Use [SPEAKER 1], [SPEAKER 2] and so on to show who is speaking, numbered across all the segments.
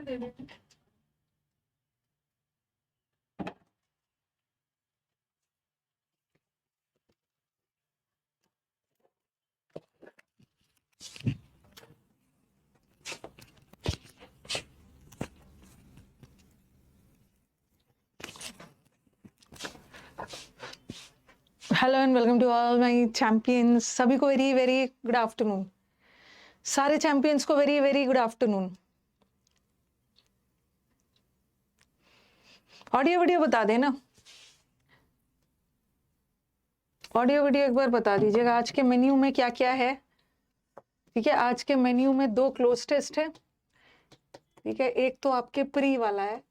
[SPEAKER 1] Hello and welcome to all my champions. सभी को very very good afternoon. सारे champions को very very good afternoon. Audio video बता देना, ऑडियो वीडियो एक बार बता दीजिएगा। आज के मेन्यू में क्या क्या है? ठीक है, आज के मेन्यू में 2 क्लोज टेस्ट है। ठीक है, एक तो आपके प्री वाला है,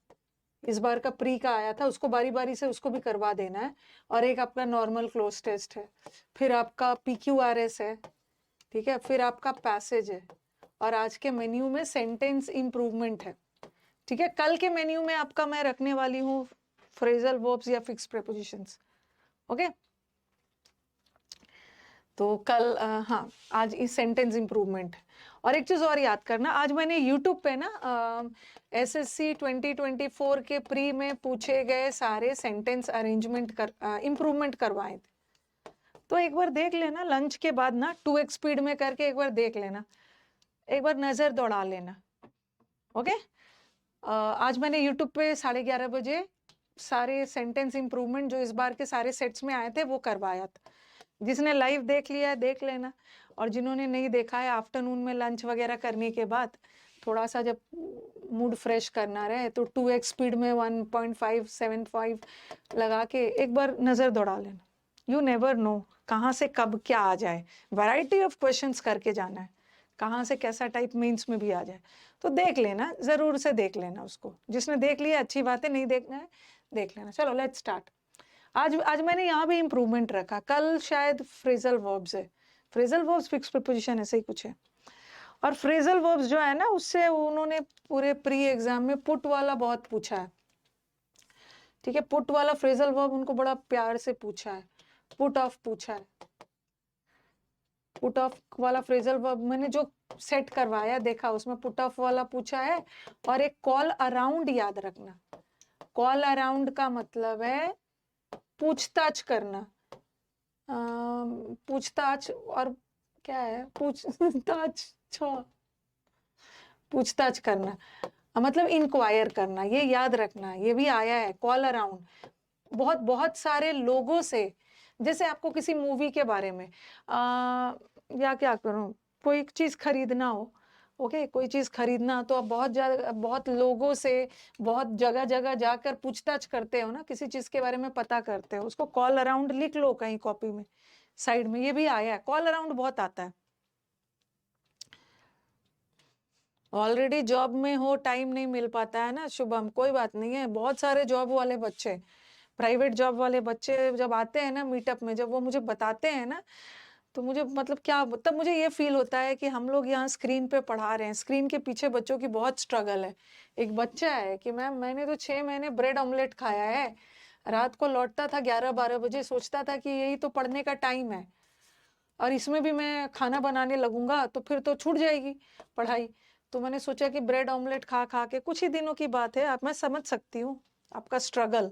[SPEAKER 1] इस बार का प्री का आया था, उसको बारी बारी से उसको भी करवा देना है। और एक आपका नॉर्मल क्लोज टेस्ट है। फिर आपका PQRS है। ठीक है, फिर आपका पैसेज है। और आज के मेन्यू में सेंटेंस इंप्रूवमेंट है। ठीक है, कल के मेन्यू में आपका मैं रखने वाली हूँ फ्रेजल वर्ब्स या फिक्स प्रीपोजिशंस। ओके, तो कल हाँ, आज इस सेंटेंस इंप्रूवमेंट। और एक चीज और याद करना, आज मैंने यूट्यूब पे ना SSC 2024 के प्री में पूछे गए सारे सेंटेंस अरेंजमेंट इंप्रूवमेंट करवाए थे। तो एक बार देख लेना लंच के बाद ना, 2x स्पीड में करके एक बार देख लेना, एक बार नजर दौड़ा लेना। ओके, आज मैंने यूट्यूब पे 11:30 बजे सारे सेंटेंस इंप्रूवमेंट जो इस बार के सारे सेट्स में आए थे वो करवाया था। जिसने लाइव देख लिया है देख लेना, और जिन्होंने नहीं देखा है आफ्टरनून में लंच वगैरह करने के बाद थोड़ा सा जब मूड फ्रेश करना रहे तो 2x स्पीड में 1.575 लगा के एक बार नज़र दौड़ा लेना। यू नेवर नो कहाँ से कब क्या आ जाए, वैरायटी ऑफ क्वेश्चंस करके जाना है, कहाँ से कैसा टाइप मीन्स में भी आ जाए। तो देख लेना, ज़रूर से देख लेना उसको। जिसने देख लिया अच्छी बात है, नहीं देखना है देख लेना। चलो लेट्स स्टार्ट। आज मैंने यहाँ भी इम्प्रूवमेंट रखा, कल शायद फ्रेजल वर्ब्स है, फ्रेजल वर्ब्स फिक्स प्रीपोजिशन ऐसे ही कुछ है। और फ्रेजल वर्ब्स जो है ना, उससे उन्होंने पूरे प्री एग्जाम में पुट वाला बहुत पूछा है। ठीक है, पुट वाला फ्रेजल वर्ब उनको बड़ा प्यार से पूछा है, पुट ऑफ पूछा है। पुट ऑफ वाला फ्रेजल वर्ब मैंने जो सेट करवाया देखा, उसमें पुट ऑफ वाला पूछा है। और एक कॉल अराउंड याद रखना, कॉल अराउंड का मतलब है पूछताछ करना। पूछताछ और क्या है, पूछताछ करना मतलब इंक्वायर करना, ये याद रखना। ये भी आया है कॉल अराउंड, बहुत बहुत सारे लोगों से। जैसे आपको किसी मूवी के बारे में या क्या करूं, कोई चीज खरीदना हो, ओके, कोई चीज खरीदना, तो आप बहुत लोगों से बहुत जगह जगह जाकर पूछताछ करते हो ना, किसी चीज के बारे में पता करते हो, उसको कॉल अराउंड लिख लो कहीं कॉपी में साइड में। ये भी आया है, कॉल अराउंड बहुत आता है। ऑलरेडी जॉब में हो, टाइम नहीं मिल पाता है ना शुभम, कोई बात नहीं है। बहुत सारे जॉब वाले बच्चे, प्राइवेट जॉब वाले बच्चे जब आते हैं ना मीटअप में, जब वो मुझे बताते हैं ना, तो मुझे मतलब क्या, तब मुझे ये फील होता है कि हम लोग यहाँ स्क्रीन पे पढ़ा रहे हैं, स्क्रीन के पीछे बच्चों की बहुत स्ट्रगल है। एक बच्चा है कि मैम मैंने तो 6 महीने ब्रेड ऑमलेट खाया है, रात को लौटता था 11-12 बजे, सोचता था कि यही तो पढ़ने का टाइम है, और इसमें भी मैं खाना बनाने लगूंगा तो फिर तो छूट जाएगी पढ़ाई। तो मैंने सोचा कि ब्रेड ऑमलेट खा खा के, कुछ ही दिनों की बात है, आप, मैं समझ सकती हूँ आपका स्ट्रगल।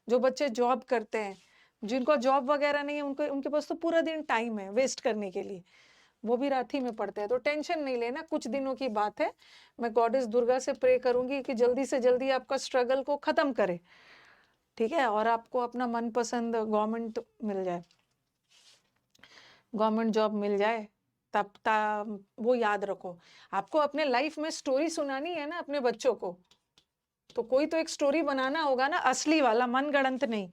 [SPEAKER 1] जो बच्चे जॉब करते हैं, जिनको जॉब वगैरह नहीं है, उनको, उनके पास तो पूरा दिन टाइम है वेस्ट करने के लिए, वो भी रात ही में पढ़ते हैं। तो टेंशन नहीं लेना, कुछ दिनों की बात है। मैं गॉडेस दुर्गा से प्रे करूंगी कि जल्दी से जल्दी आपका स्ट्रगल को खत्म करे, ठीक है, और आपको अपना मनपसंद गवर्नमेंट मिल जाए, गवर्नमेंट जॉब मिल जाए। तब वो याद रखो, आपको अपने लाइफ में स्टोरी सुनानी है ना अपने बच्चों को, तो कोई तो एक स्टोरी बनाना होगा ना, असली वाला, मनगढ़ंत नहीं।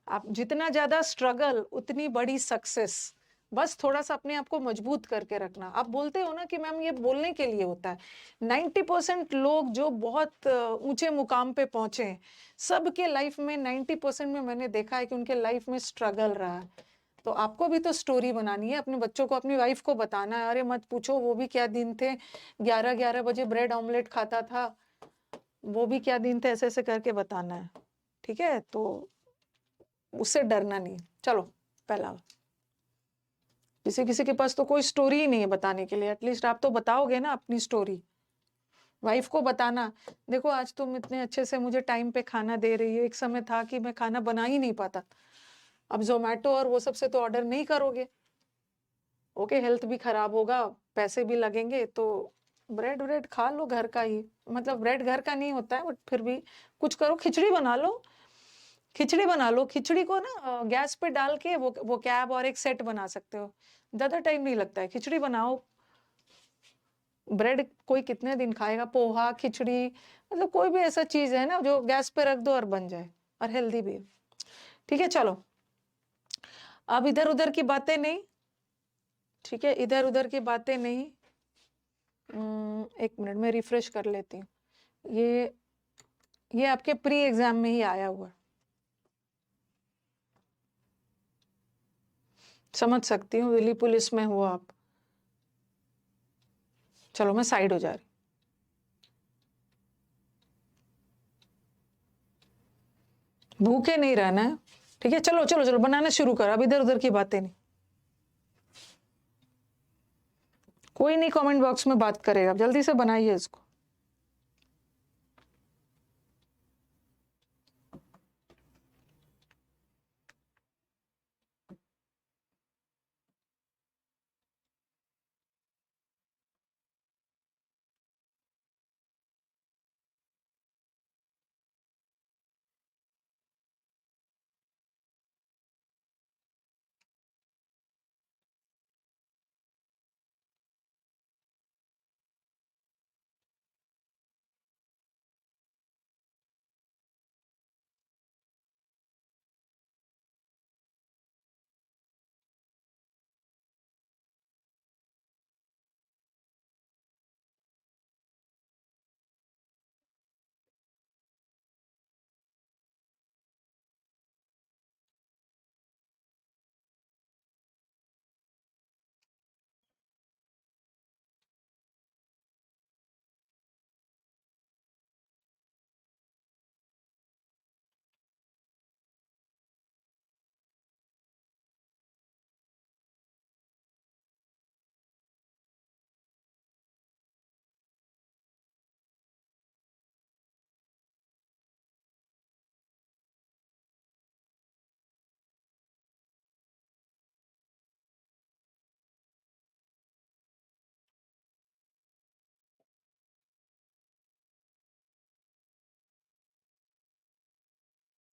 [SPEAKER 1] आप जितना ज्यादा स्ट्रगल उतनी बड़ी सक्सेस। बस थोड़ा सा अपने आप को मजबूत करके रखना। आप बोलते हो ना कि मैम ये बोलने के लिए होता है, 90% लोग जो बहुत ऊंचे मुकाम पे पहुंचे, सबके लाइफ में 90% में मैंने देखा है कि उनके लाइफ में स्ट्रगल रहा है। तो आपको भी तो स्टोरी बनानी है, अपने बच्चों को, अपनी वाइफ को बताना है, अरे मत पूछो वो भी क्या दिन थे, 11-11 बजे ब्रेड ऑमलेट खाता था, वो भी क्या दिन थे, ऐसे ऐसे करके बताना है। ठीक है, तो उससे डरना नहीं। चलो, पहला, किसी किसी के पास तो कोई स्टोरी ही नहीं है बताने के लिए, एटलीस्ट आप तो बताओगे ना अपनी स्टोरी। वाइफ को बताना, देखो आज तुम इतने अच्छे से मुझे टाइम पे खाना दे रही हो, एक समय था कि मैं खाना बना ही नहीं पाता, अब जोमेटो और वो सब से तो ऑर्डर नहीं करोगे, ओके हेल्थ भी खराब होगा, पैसे भी लगेंगे, तो ब्रेड व्रेड खा लो घर का ही, मतलब ब्रेड घर का नहीं होता है बट फिर भी कुछ करो, खिचड़ी बना लो, खिचड़ी बना लो, खिचड़ी को ना गैस पे डाल के वो कैब और एक सेट बना सकते हो, ज्यादा टाइम नहीं लगता है, खिचड़ी बनाओ, ब्रेड कोई कितने दिन खाएगा, पोहा खिचड़ी, मतलब कोई भी ऐसा चीज है ना जो गैस पे रख दो और बन जाए और हेल्दी भी है। ठीक है, चलो अब इधर उधर की बातें नहीं, ठीक है, इधर उधर की बातें नहीं। एक मिनट में रिफ्रेश कर लेती हूँ, ये आपके प्री एग्जाम में ही आया हुआ है, समझ सकती हूँ, दिल्ली पुलिस में हो आप। चलो मैं साइड हो जा रही, भूखे नहीं रहना है, ठीक है, चलो चलो चलो बनाना शुरू कर, अब इधर उधर की बातें नहीं, कोई नहीं कमेंट बॉक्स में बात करेगा, जल्दी से बनाइए इसको।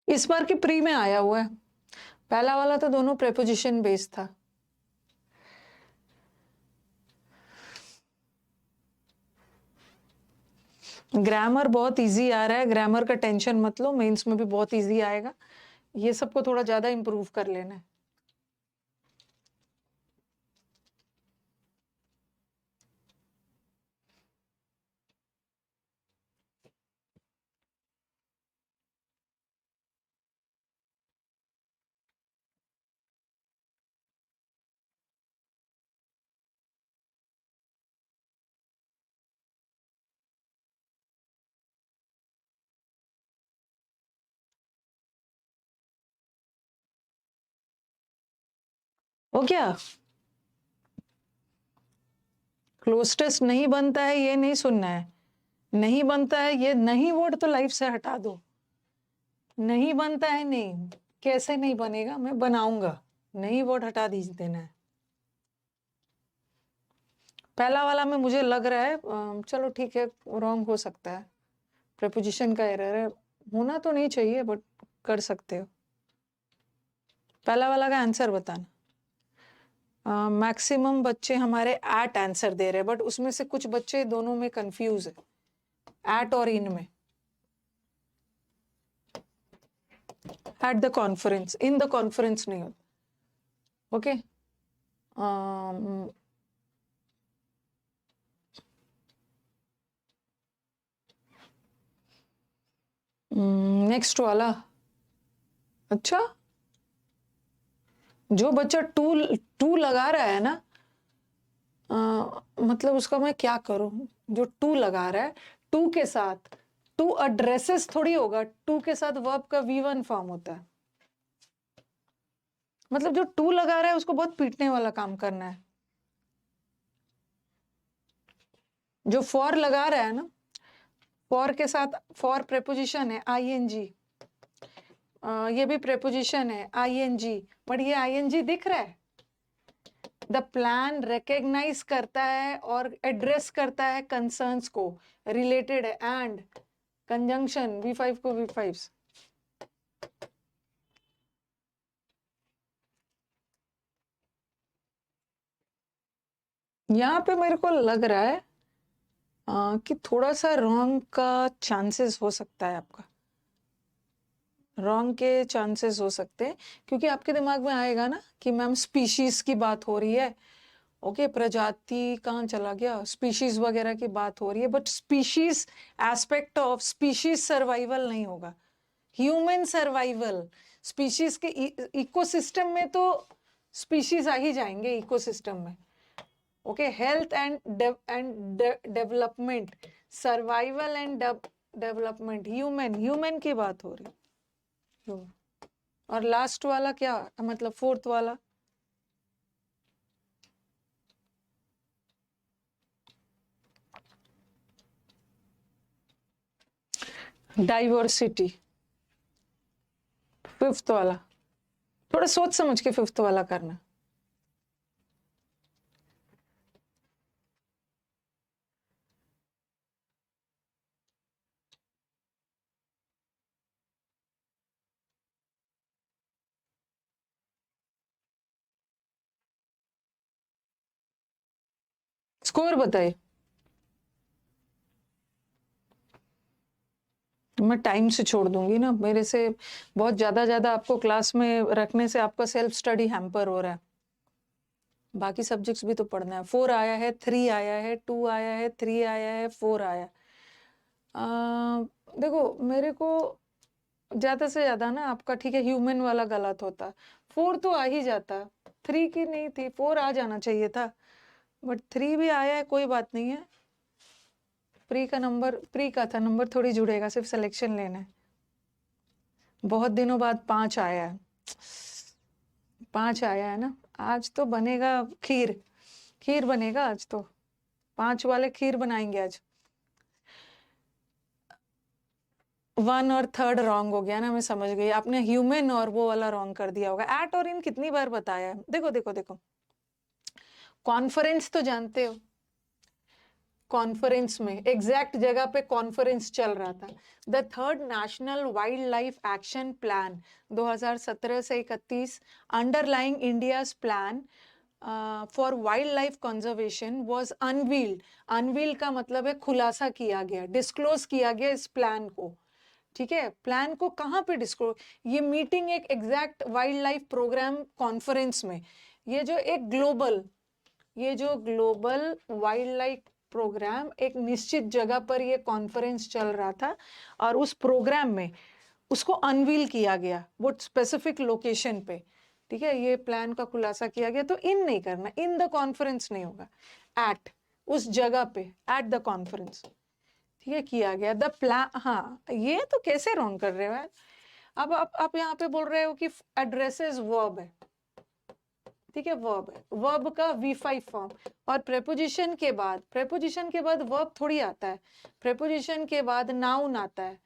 [SPEAKER 1] इस बार की प्री में आया हुआ है, पहला वाला तो दोनों प्रेपोजिशन बेस्ड था। ग्रामर बहुत इजी आ रहा है, ग्रामर का टेंशन मत लो, मेंस में भी बहुत इजी आएगा, ये सबको थोड़ा ज्यादा इंप्रूव कर लेना है। हो गया, क्लोज टेस्ट नहीं बनता है ये नहीं सुनना है, नहीं बनता है ये नहीं, वर्ड तो लाइफ से हटा दो, नहीं बनता है नहीं, कैसे नहीं बनेगा, मैं बनाऊंगा, नहीं वर्ड हटा दीजिए देना है। पहला वाला में मुझे लग रहा है चलो ठीक है रॉन्ग हो सकता है, प्रेपोजिशन का एरर है, होना तो नहीं चाहिए बट कर सकते हो। पहला वाला का आंसर बताना। मैक्सिमम बच्चे हमारे एट आंसर दे रहे हैं, बट उसमें से कुछ बच्चे दोनों में कंफ्यूज है, एट और इन में। At the conference, in the conference नहीं होता, ओके। नेक्स्ट वाला, अच्छा जो बच्चा टू टू लगा रहा है ना, मतलब उसका मैं क्या करूं, जो टू लगा रहा है, टू के साथ टू एड्रेसेस थोड़ी होगा, टू के साथ वर्ब का V1 फॉर्म होता है, मतलब जो टू लगा रहा है उसको बहुत पीटने वाला काम करना है। जो फॉर लगा रहा है ना, फॉर के साथ फॉर प्रेपोजिशन है आईएनजी, ये भी प्रेपोजिशन है आईएनजी, बट ये आईएनजी दिख रहा है। द प्लान रिकॉग्नाइज करता है और एड्रेस करता है कंसर्न्स को, रिलेटेड है, एंड कंजंक्शन V5 को V5। यहाँ पे मेरे को लग रहा है कि थोड़ा सा रॉन्ग का चांसेस हो सकता है, आपका रॉन्ग के चांसेस हो सकते हैं, क्योंकि आपके दिमाग में आएगा ना कि मैम स्पीशीज की बात हो रही है, ओके प्रजाति कहाँ चला गया, स्पीशीज वगैरह की बात हो रही है, but species aspect of species survival नहीं होगा, ह्यूमन सर्वाइवल। स्पीशीज के इकोसिस्टम में तो स्पीशीज आ ही जाएंगे इकोसिस्टम में, okay health and development, survival and development, human की बात हो रही। और लास्ट वाला क्या मतलब, फोर्थ वाला डाइवर्सिटी, फिफ्थ वाला थोड़ा सोच समझ के फिफ्थ वाला करना। स्कोर बताइए, मैं टाइम से छोड़ दूंगी ना, मेरे से बहुत ज्यादा आपको क्लास में रखने से आपका सेल्फ स्टडी हैम्पर हो रहा है, बाकी सब्जेक्ट्स भी तो पढ़ना है। 4 आया है, 3 आया है, 2 आया है, 3 आया है, 4 आया। देखो मेरे को ज्यादा से ज्यादा ना आपका, ठीक है ह्यूमन वाला गलत होता, 4 तो आ ही जाता, 3 की नहीं थी, 4 आ जाना चाहिए था, बट 3 भी आया है, कोई बात नहीं है। प्री का नंबर, प्री का था नंबर थोड़ी जुड़ेगा, सिर्फ सिलेक्शन लेना है। बहुत दिनों बाद 5 आया है, 5 आया है ना, आज तो बनेगा खीर, खीर बनेगा आज तो, 5 वाले खीर बनाएंगे आज। 1 और 3 रॉन्ग हो गया ना, मैं समझ गई, आपने ह्यूमन और वो वाला रॉन्ग कर दिया होगा। एट और इन कितनी बार बताया है, देखो देखो देखो, कॉन्फ्रेंस तो जानते हो, कॉन्फ्रेंस में एग्जैक्ट जगह पे कॉन्फ्रेंस चल रहा था। The third national wild life action plan 2017 से 31, underlying India's plan for wild life conservation was unveiled. Unveil का मतलब है खुलासा किया गया, डिस्क्लोज किया गया इस प्लान को, ठीक है। प्लान को कहाँ पे डिस्क्लोज, ये मीटिंग एक exact wild life program conference में, ये जो एक ग्लोबल, ये जो ग्लोबल वाइल्ड लाइफ प्रोग्राम एक निश्चित जगह पर ये कॉन्फ्रेंस चल रहा था, और उस प्रोग्राम में उसको अनवील किया गया वो स्पेसिफिक लोकेशन पे, ठीक है। ये प्लान का खुलासा किया गया, तो इन नहीं करना, इन द कॉन्फ्रेंस नहीं होगा, एट उस जगह पे, एट द कॉन्फ्रेंस, ठीक है, किया गया द प्लान। हाँ ये तो कैसे रॉन्ग कर रहे हो यार, अब आप यहाँ पे बोल रहे हो कि एड्रेसेस वर्ब है, ठीक है, वर्ब है, वर्ब का V5 फॉर्म, और प्रेपोजिशन के बाद, प्रेपोजिशन के बाद वर्ब थोड़ी आता है, प्रेपोजिशन के बाद नाउन आता है,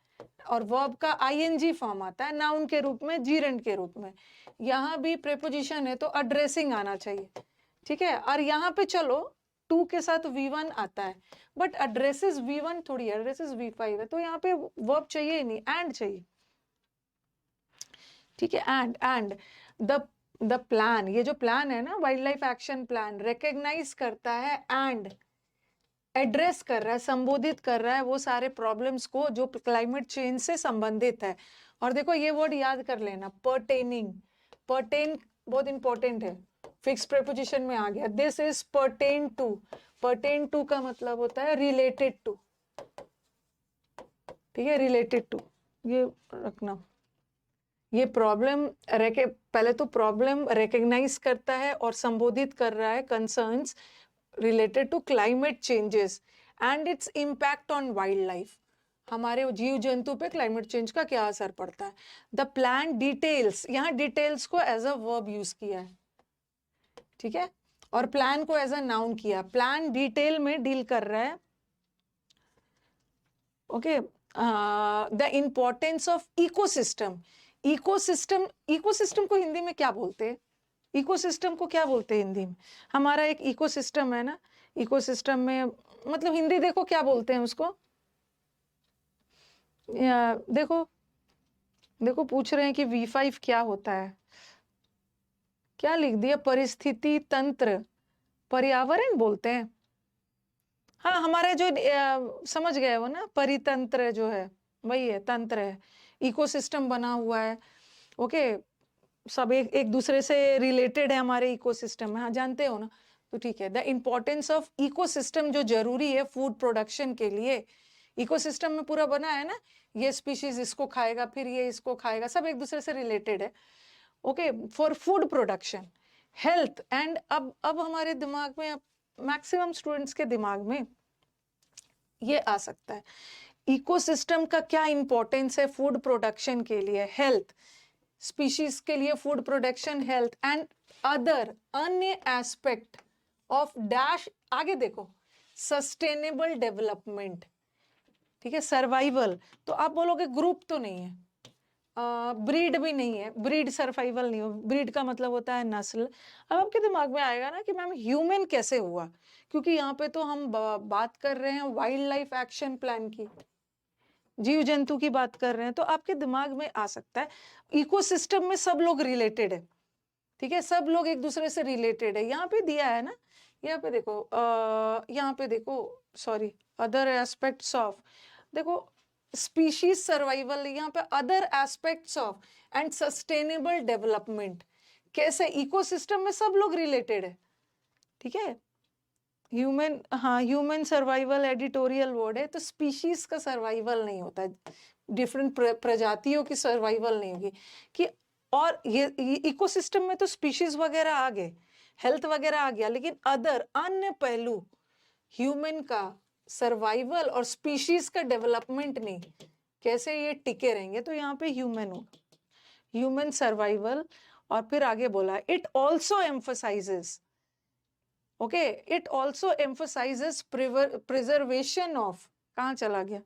[SPEAKER 1] और वर्ब का ING फॉर्म आता है नाउन के रूप में, जीरेंड के रूप में। यहाँ भी प्रेपोजिशन है तो एड्रेसिंग आना चाहिए, ठीक है। और यहाँ पे चलो 2 के साथ V1 आता है, बट एड्रेसेस V1 थोड़ी, एड्रेसेस V5 है, तो यहाँ पे वर्ब चाहिए ही नहीं, एंड चाहिए, ठीक है। एंड द प्लान, ये जो प्लान है ना wild life action plan, recognise करता है एंड एड्रेस कर रहा है, संबोधित कर रहा है वो सारे प्रॉब्लम्स को जो क्लाइमेट चेंज से संबंधित है। और देखो ये वर्ड याद कर लेना, पर्टेनिंग, पर्टेन बहुत इंपॉर्टेंट है, फिक्स प्रेपोजिशन में आ गया, this is pertain to, pertain to का मतलब होता है रिलेटेड टू, ठीक है, रिलेटेड टू, ये रखना। ये प्रॉब्लम पहले तो प्रॉब्लम रिकॉग्नाइज करता है और संबोधित कर रहा है concerns related to climate changes and its impact on wild life, हमारे जीव जंतु पे क्लाइमेट चेंज का क्या असर पड़ता है। द प्लान डिटेल्स, यहाँ डिटेल्स को एज अ वर्ब यूज किया है, ठीक है, और प्लान को एज अ नाउन किया, प्लान डिटेल में डील कर रहा है, okay, the importance of ecosystem. Ecosystem को हिंदी में क्या बोलते हैं? इकोसिस्टम को क्या बोलते हैं हिंदी में? हमारा एक इकोसिस्टम है ना, इकोसिस्टम में मतलब हिंदी देखो क्या बोलते हैं उसको। देखो देखो पूछ रहे हैं कि V5 क्या होता है, क्या लिख दिया? परिस्थिति तंत्र, पर्यावरण बोलते हैं। हाँ, हमारे जो समझ गए वो ना, परितंत्र जो है वही है, तंत्र है, इकोसिस्टम बना हुआ है। ओके, सब एक एक दूसरे से रिलेटेड है हमारे इकोसिस्टम में, हाँ जानते हो ना, तो ठीक है। द इम्पोर्टेंस ऑफ इकोसिस्टम जो जरूरी है फूड प्रोडक्शन के लिए, इकोसिस्टम में पूरा बना है ना, ये स्पीशीज इसको खाएगा, फिर ये इसको खाएगा, सब एक दूसरे से रिलेटेड है। Okay, for food production, health and, अब हमारे दिमाग में, मैक्सिमम स्टूडेंट्स के दिमाग में ये आ सकता है, इकोसिस्टम का क्या इंपॉर्टेंस है फूड प्रोडक्शन के लिए, हेल्थ, स्पीशीज के लिए food production, health and other अन्य एस्पेक्ट ऑफ डैश, आगे देखो, सस्टेनेबल डेवलपमेंट, ठीक है, सर्वाइवल। तो आप बोलोगे ग्रुप तो नहीं है, ब्रीड भी नहीं है, ब्रीड सर्वाइवल नहीं हो, ब्रीड का मतलब होता है नस्ल। अब आपके दिमाग में आएगा ना कि मैम ह्यूमन कैसे हुआ, क्योंकि यहाँ पे तो हम बात कर रहे हैं वाइल्ड लाइफ एक्शन प्लान की, जीव जंतु की बात कर रहे हैं, तो आपके दिमाग में आ सकता है इकोसिस्टम में सब लोग रिलेटेड है, ठीक है, सब लोग एक दूसरे से रिलेटेड है। यहाँ पे दिया है ना, यहाँ पे देखो, यहाँ पे देखो, सॉरी, अदर एस्पेक्ट्स ऑफ, देखो स्पीशीज सर्वाइवल, यहाँ पे other aspects of and sustainable development, कैसे इकोसिस्टम में सब लोग रिलेटेड है, ठीक है। ह्यूमन, हाँ, ह्यूमन सर्वाइवल एडिटोरियल वर्ड है, तो स्पीशीज का सर्वाइवल नहीं होता है, डिफरेंट प्रजातियों की सर्वाइवल नहीं होगी कि, और ये इकोसिस्टम में तो स्पीशीज वगैरह आ गए, हेल्थ वगैरह आ गया, लेकिन अदर अन्य पहलू ह्यूमन का सर्वाइवल और स्पीशीज का डेवलपमेंट नहीं, कैसे ये टिके रहेंगे, तो यहाँ पे ह्यूमन हो, ह्यूमन सर्वाइवल। और फिर आगे बोला, it also emphasises, okay, it also emphasises preservation of, कहाँ चला गया,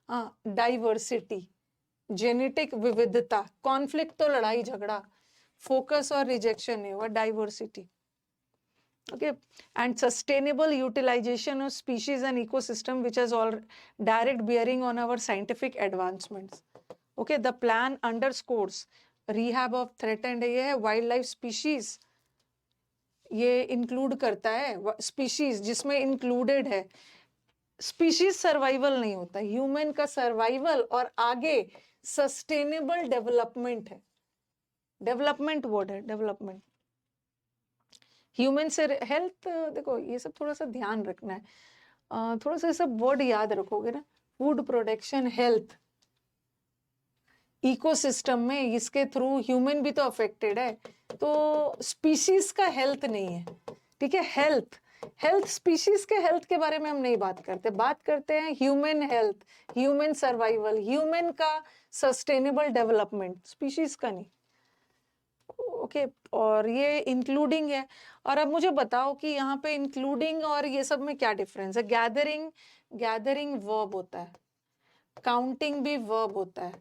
[SPEAKER 1] हाँ, डाइवर्सिटी, जेनेटिक विविधता, कॉन्फ्लिक्ट तो लड़ाई झगड़ा, फोकस और रिजेक्शन है, वो diversity, okay, and sustainable utilization of species and ecosystem, which has all direct bearing on our scientific advancements. Okay, the plan underscores rehab of threatened, ये है wildlife species, ये इंक्लूड करता है स्पीशीज, जिसमें included है, species survival नहीं होता, human का सर्वाइवल और आगे सस्टेनेबल डेवलपमेंट है, डेवलपमेंट वर्ड है, डेवलपमेंट, ह्यूमन से हेल्थ, देखो ये सब थोड़ा सा ध्यान रखना है, थोड़ा सा ये सब वर्ड याद रखोगे ना, फूड प्रोडक्शन, हेल्थ, इकोसिस्टम में इसके थ्रू ह्यूमन भी तो अफेक्टेड है, तो स्पीशीज का हेल्थ नहीं है, ठीक है, हेल्थ, हेल्थ, स्पीशीज के हेल्थ के बारे में हम नहीं बात करते, बात करते हैं human health, human survival, human का सस्टेनेबल डेवलपमेंट, स्पीशीज का नहीं। ओके, और ये इंक्लूडिंग है। और अब मुझे बताओ कि यहाँ पे इंक्लूडिंग और ये सब में क्या डिफरेंस है? गैदरिंग, गैदरिंग वर्ब होता है, काउंटिंग भी वर्ब होता है,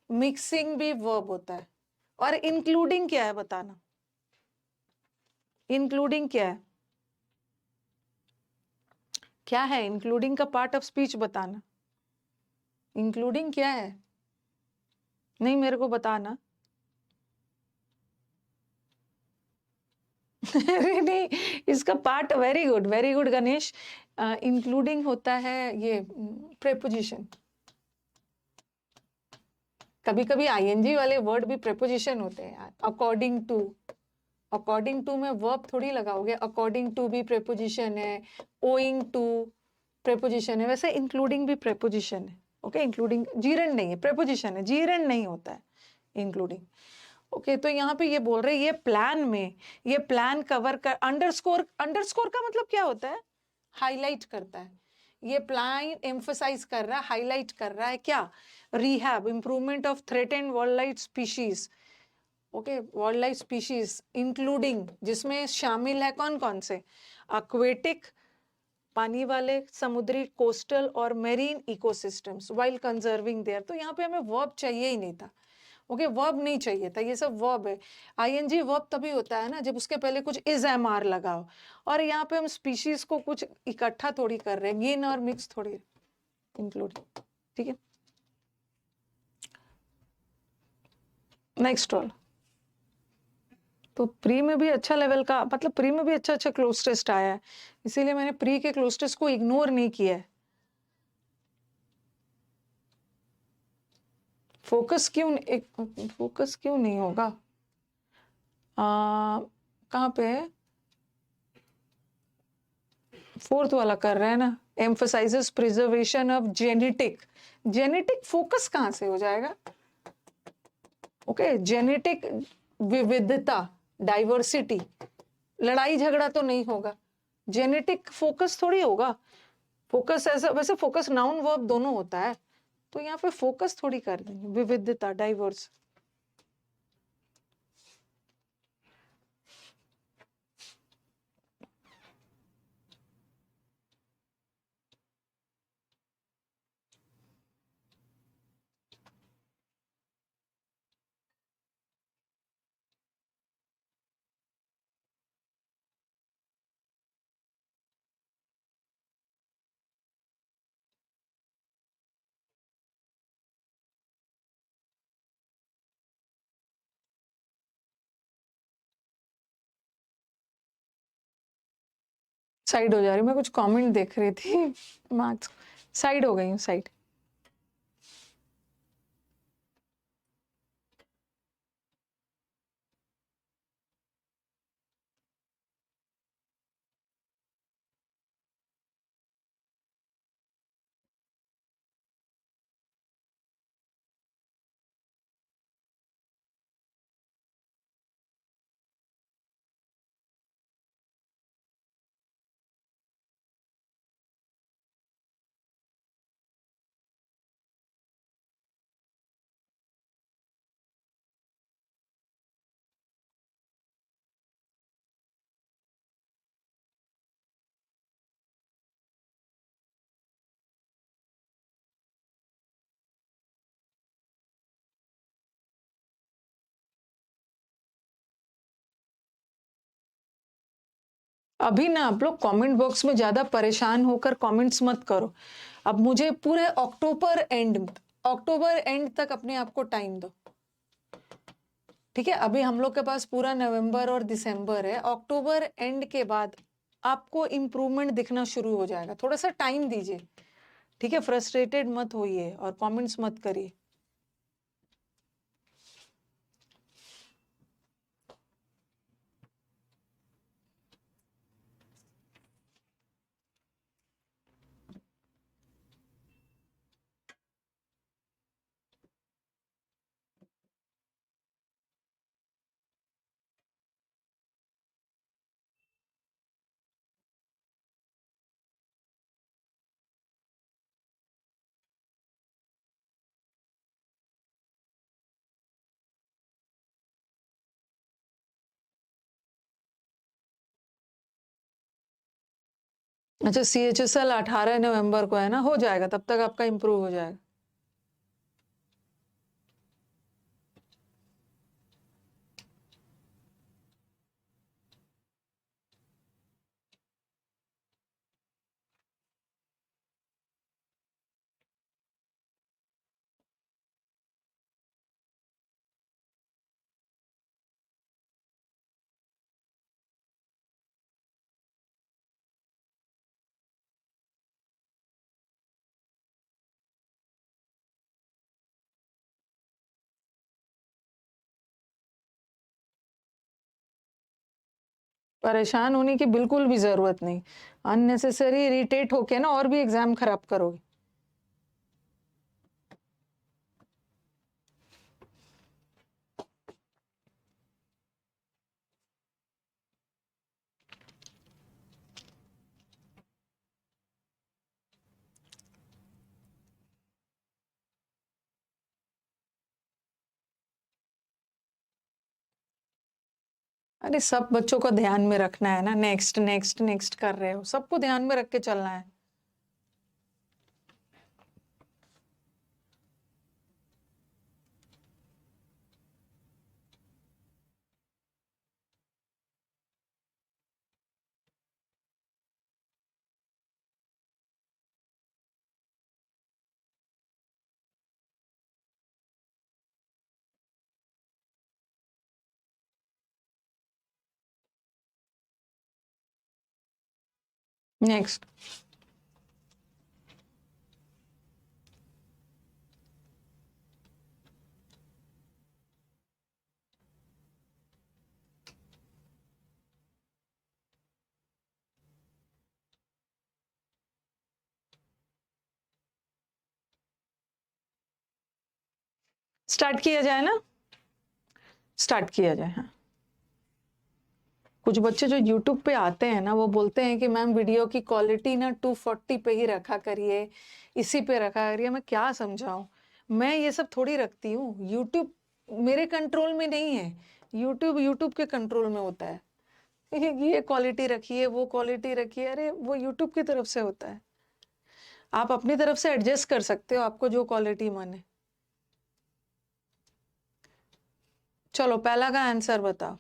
[SPEAKER 1] मिक्सिंग भी वर्ब होता है, और इंक्लूडिंग क्या है बताना, इंक्लूडिंग क्या है, क्या है इंक्लूडिंग का पार्ट ऑफ स्पीच बताना, इंक्लूडिंग क्या है, नहीं मेरे को बताना। अरे नहीं, इसका part, very good Ganesh, including होता है ये प्रेपोजिशन, कभी कभी आईएनजी वाले वर्ड भी प्रेपोजिशन होते हैं यार, अकॉर्डिंग टू, अकॉर्डिंग टू में वर्ब थोड़ी लगाओगे, अकॉर्डिंग टू भी प्रेपोजिशन है, ओइंग टू प्रेपोजिशन है, वैसे इंक्लूडिंग भी प्रेपोजिशन है, ओके, इंक्लूडिंग जीरन नहीं है, प्रेपोजिशन है, जीरन नहीं होता है इंक्लूडिंग। ओके, तो यहाँ पे ये बोल रहे हैं, ये प्लान में, ये प्लान कवर कर, अंडरस्कोर, अंडरस्कोर का मतलब क्या होता है? हाईलाइट करता है, ये प्लान एम्फसाइज कर रहा है, हाईलाइट कर रहा है क्या? Rehab, improvement of threatened wild life species, okay, wild life species including, जिसमें शामिल है कौन कौन से? एक्वेटिक, पानी वाले समुद्री कोस्टल और marine ecosystems while conserving their. तो यहाँ पे हमें वर्ब चाहिए ही नहीं था, ओके, वर्ब नहीं चाहिए था, ये सब वर्ब है। आईएनजी वर्ब तभी होता है ना जब उसके पहले कुछ इज एम आर लगाओ, और यहाँ पे हम स्पीशीज को कुछ इकट्ठा थोड़ी कर रहे हैं, गेन और मिक्स थोड़ी इंक्लूड, ठीक है। नेक्स्ट रोल, तो प्री में भी अच्छा लेवल का, मतलब प्री में भी अच्छा क्लोज टेस्ट आया है, इसीलिए मैंने प्री के क्लोज टेस्ट को इग्नोर नहीं किया है। फोकस क्यों नहीं होगा? कहाँ पे है? फोर्थ वाला कर रहे हैं ना, emphasises preservation of genetic focus कहाँ से हो जाएगा? ओके, जेनेटिक विविधता, डाइवर्सिटी, लड़ाई झगड़ा तो नहीं होगा, जेनेटिक फोकस थोड़ी होगा। फोकस ऐसा, वैसे फोकस नाउन वर्ब दोनों होता है, तो यहाँ पे फोकस थोड़ी कर देंगे, विविधता, डाइवर्स। साइड हो जा रही, मैं कुछ कमेंट देख रही थी, मार्क्स साइड हो गई हूँ, साइड। अभी ना आप लोग कमेंट बॉक्स में ज्यादा परेशान होकर कमेंट्स मत करो। अब मुझे पूरे अक्टूबर एंड तक अपने आप को टाइम दो, ठीक है। अभी हम लोग के पास पूरा नवंबर और दिसंबर है, अक्टूबर एंड के बाद आपको इम्प्रूवमेंट दिखना शुरू हो जाएगा, थोड़ा सा टाइम दीजिए, ठीक है। फ्रस्ट्रेटेड मत होइए और कमेंट्स मत करिए। अच्छा, CHSL 18 नवंबर को है ना, हो जाएगा, तब तक आपका इम्प्रूव हो जाएगा। परेशान होने की बिल्कुल भी जरूरत नहीं, अननेसेसरी इरिटेट होके ना और भी एग्जाम खराब करोगे। अरे सब बच्चों को ध्यान में रखना है ना, नेक्स्ट नेक्स्ट नेक्स्ट कर रहे हो, सबको ध्यान में रख के चलना है। नेक्स्ट। स्टार्ट किया जाए ना, स्टार्ट किया जाए। हाँ, कुछ बच्चे जो यूट्यूब पे आते हैं ना, वो बोलते हैं कि मैम वीडियो की क्वालिटी ना 240 पे ही रखा करिए, इसी पे रखा करिए। मैं क्या समझाऊं, मैं ये सब थोड़ी रखती हूँ। यूट्यूब मेरे कंट्रोल में नहीं है, यूट्यूब यूट्यूब के कंट्रोल में होता है। ये क्वालिटी रखिए, वो क्वालिटी रखिए, अरे वो यूट्यूब की तरफ से होता है। आप अपनी तरफ से एडजस्ट कर सकते हो, आपको जो क्वालिटी माने। चलो पहला का आंसर बताओ,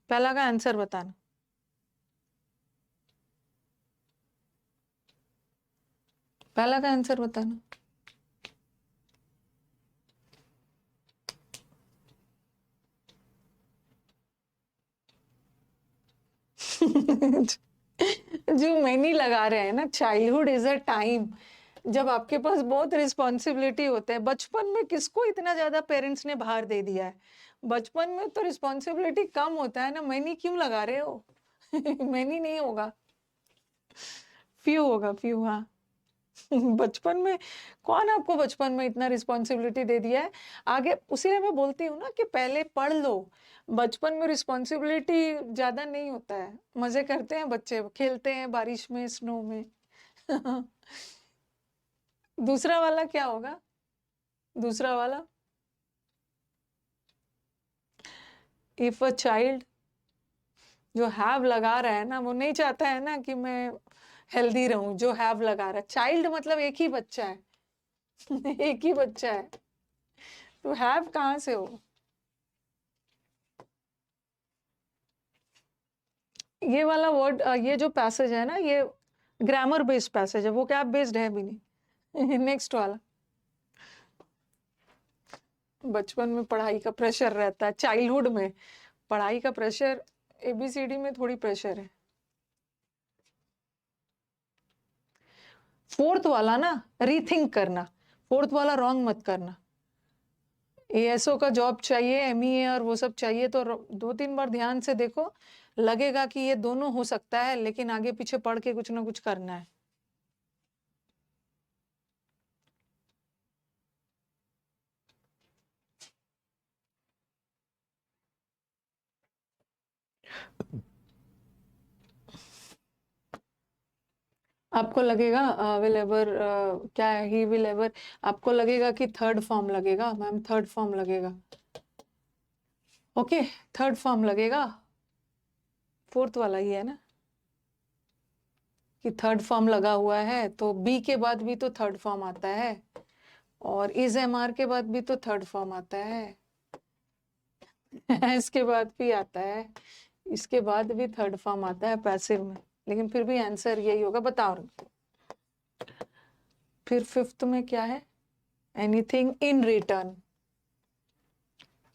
[SPEAKER 1] पहला का आंसर बताना। पहला का आंसर बताना। जो मैनी लगा रहे हैं ना, चाइल्डहुड इज अ टाइम जब आपके पास बहुत रिस्पॉन्सिबिलिटी होते हैं। बचपन में किसको इतना ज्यादा पेरेंट्स ने भार दे दिया है, बचपन में तो रिस्पॉन्सिबिलिटी कम होता है ना। मैनी क्यों लगा रहे हो? मैनी नहीं होगा, फ्यू होगा, फ्यू। हाँ। बचपन में कौन आपको बचपन में इतना रिस्पॉन्सिबिलिटी दे दिया है? आगे उसी मैं बोलती हूँ ना कि पहले पढ़ लो। बचपन में रिस्पॉन्सिबिलिटी ज्यादा नहीं होता है, मजे करते हैं बच्चे, खेलते हैं बारिश में, स्नो में। दूसरा वाला क्या होगा? दूसरा वाला, इफ अ चाइल्ड जो हैव लगा रहा है ना, वो नहीं चाहता है ना कि मैं हेल्दी रहूं, जो हैव लगा रहा है। चाइल्ड मतलब एक ही बच्चा है। एक ही बच्चा है, तो हैव कहाँ से हो? ये वाला वर्ड, ये जो पैसेज है ना, ये ग्रामर बेस्ड पैसेज है, वो क्या बेस्ड है भी नहीं। नेक्स्ट वाला, बचपन में पढ़ाई का प्रेशर रहता है, चाइल्डहुड में पढ़ाई का प्रेशर, एबीसीडी में थोड़ी प्रेशर है। फोर्थ वाला ना, रीथिंक करना, फोर्थ वाला रॉन्ग मत करना। एएसओ का जॉब चाहिए, एमईए और वो सब चाहिए, तो दो तीन बार ध्यान से देखो, लगेगा कि ये दोनों हो सकता है, लेकिन आगे पीछे पढ़ के कुछ ना कुछ करना है। आपको लगेगा विल एवर, क्या है, ही विल एवर, आपको लगेगा कि थर्ड फॉर्म लगेगा, मैम थर्ड फॉर्म लगेगा। ओके, थर्ड फॉर्म लगेगा, फोर्थ वाला ही है ना, कि थर्ड फॉर्म लगा हुआ है, तो बी के बाद भी तो थर्ड फॉर्म आता है, और इज एमआर के बाद भी तो थर्ड फॉर्म आता है। इसके बाद भी आता है, इसके बाद भी थर्ड फॉर्म आता है पैसिव में, लेकिन फिर भी आंसर यही होगा। बताओ फिर फिफ्थ में क्या है? Anything in return.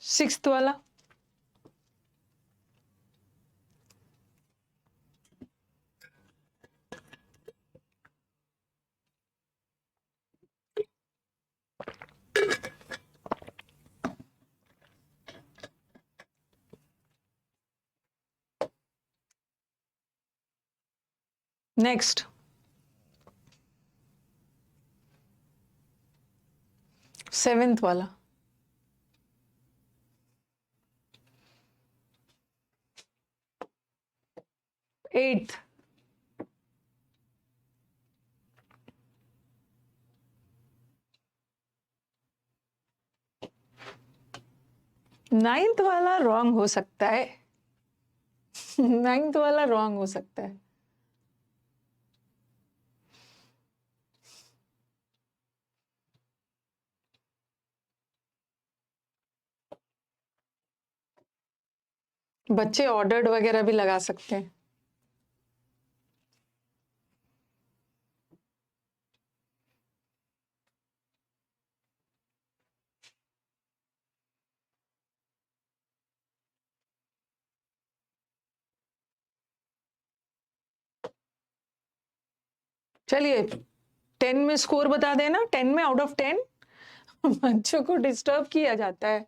[SPEAKER 1] सिक्स्थ वाला, नेक्स्ट। सेवेंथ वाला, एट्थ, नाइन्थ वाला रॉन्ग हो सकता है। 9th वाला रॉन्ग हो सकता है। बच्चे ऑर्डर्ड वगैरह भी लगा सकते हैं। चलिए 10 में स्कोर बता देना, 10 में आउट ऑफ 10 बच्चों को डिस्टर्ब किया जाता है।